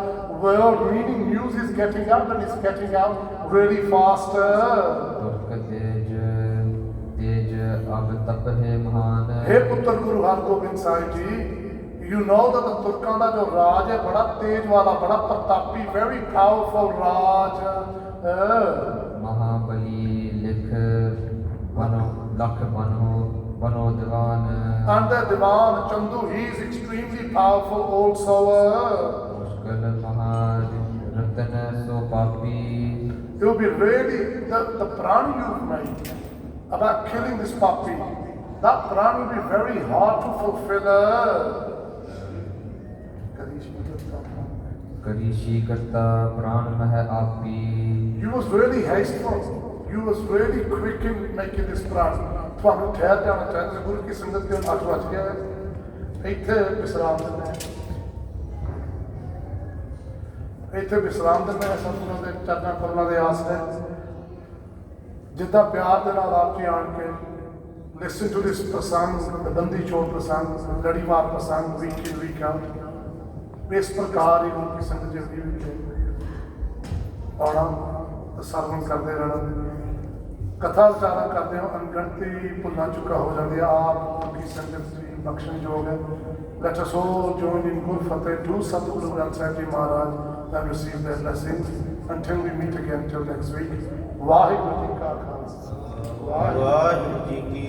world, meaning news is getting out and it's getting out really faster. ਤੁਰਕ ਤੇਜ ਅਬ ਤਪ ਹੈ ਮਹਾਨ Hey Putra Guru Har Gobind Sahib Ji, you know that the Turkan da jo Raj hai, bada tej wala, bada pratapi, very powerful Raj. ਮਹਾਬਲੀ ਲਿਖ ਬਨੋ ਲਖ ਬਨੋ ਦੀਵਾਨ And the Divan Chandu, he is extremely powerful also. ਮੁਸ਼ਕਲ ਮਹਾਰ ਰਤਨ ਸੋ ਪਾਪੀ It will be really, the pran you've made about killing this puppy, that pran will be very hard to fulfill. ਕਰੀਸ਼ੀ ਕਰਤਾ ਪ੍ਰਾਨ ਮਹਿ ਆਪੀ You was really hasteful. You was really quick in making this pran. ਤੁਹਾਨੂੰ ਠਹਿਰ ਜਾਣਾ ਚਾਹੀਦਾ ਸੀ। ਗੁਰੂ ਕੀ ਸੰਗਤ ਦੇ 8 ਵੱਜ ਗਿਆ ਹੈ। ਇੱਥੇ ਵਿਸਰਾਮ ਦਿੰਦੇ ਹਾਂ। ਇੱਥੇ ਵਿਸਰਾਮ ਦਿੰਦੇ ਹਾਂ ਸਤਿਗੁਰਾਂ ਦੇ ਚਰਨਾਂ ਕਮਲਾਂ ਦੇ ਆਸਰੇ। ਜਿੱਦਾਂ ਪਿਆਰ ਦੇ ਨਾਲ ਆਪ ਜੀ ਆਣ ਕੇ listen to this ਪ੍ਰਸੰਗ, the ਬੰਦੀ ਛੋੜ ਪ੍ਰਸੰਗ, ਲੜੀਵਾਰ ਪ੍ਰਸੰਗ, week in week out। ਇਸ ਪ੍ਰਕਾਰ ਹੀ ਗੁਰੂ ਕੀ ਸੰਗਤ ਜੀ ਵਿੱਚ ਆਉਣਾ ਤੇ ਸਰਵਣ ਕਰਦੇ ਰਹਿਣਾ। ਕਥਾ ਉਚਾਰਨ ਕਰਦੇ ਹੋ ਅਣਗਿਣਤੀ ਭੁੱਲਾਂ ਚੁੱਕਾ ਹੋ ਜਾਂਦੀ ਆ। ਆਪ ਗੁਰੂ ਕੀ ਸੰਗਤ ਜੀ ਬਖਸ਼ਣਯੋਗ ਹੈ। Let us all join in good fateh to Satguru Granth Sahib Ji Maharaj and receive their blessings until we meet again till next week. Waheguru ji ਕਾ ਖਾਲਸਾ, ਵਾਹਿਗੁਰੂ ਜੀ ਕੀ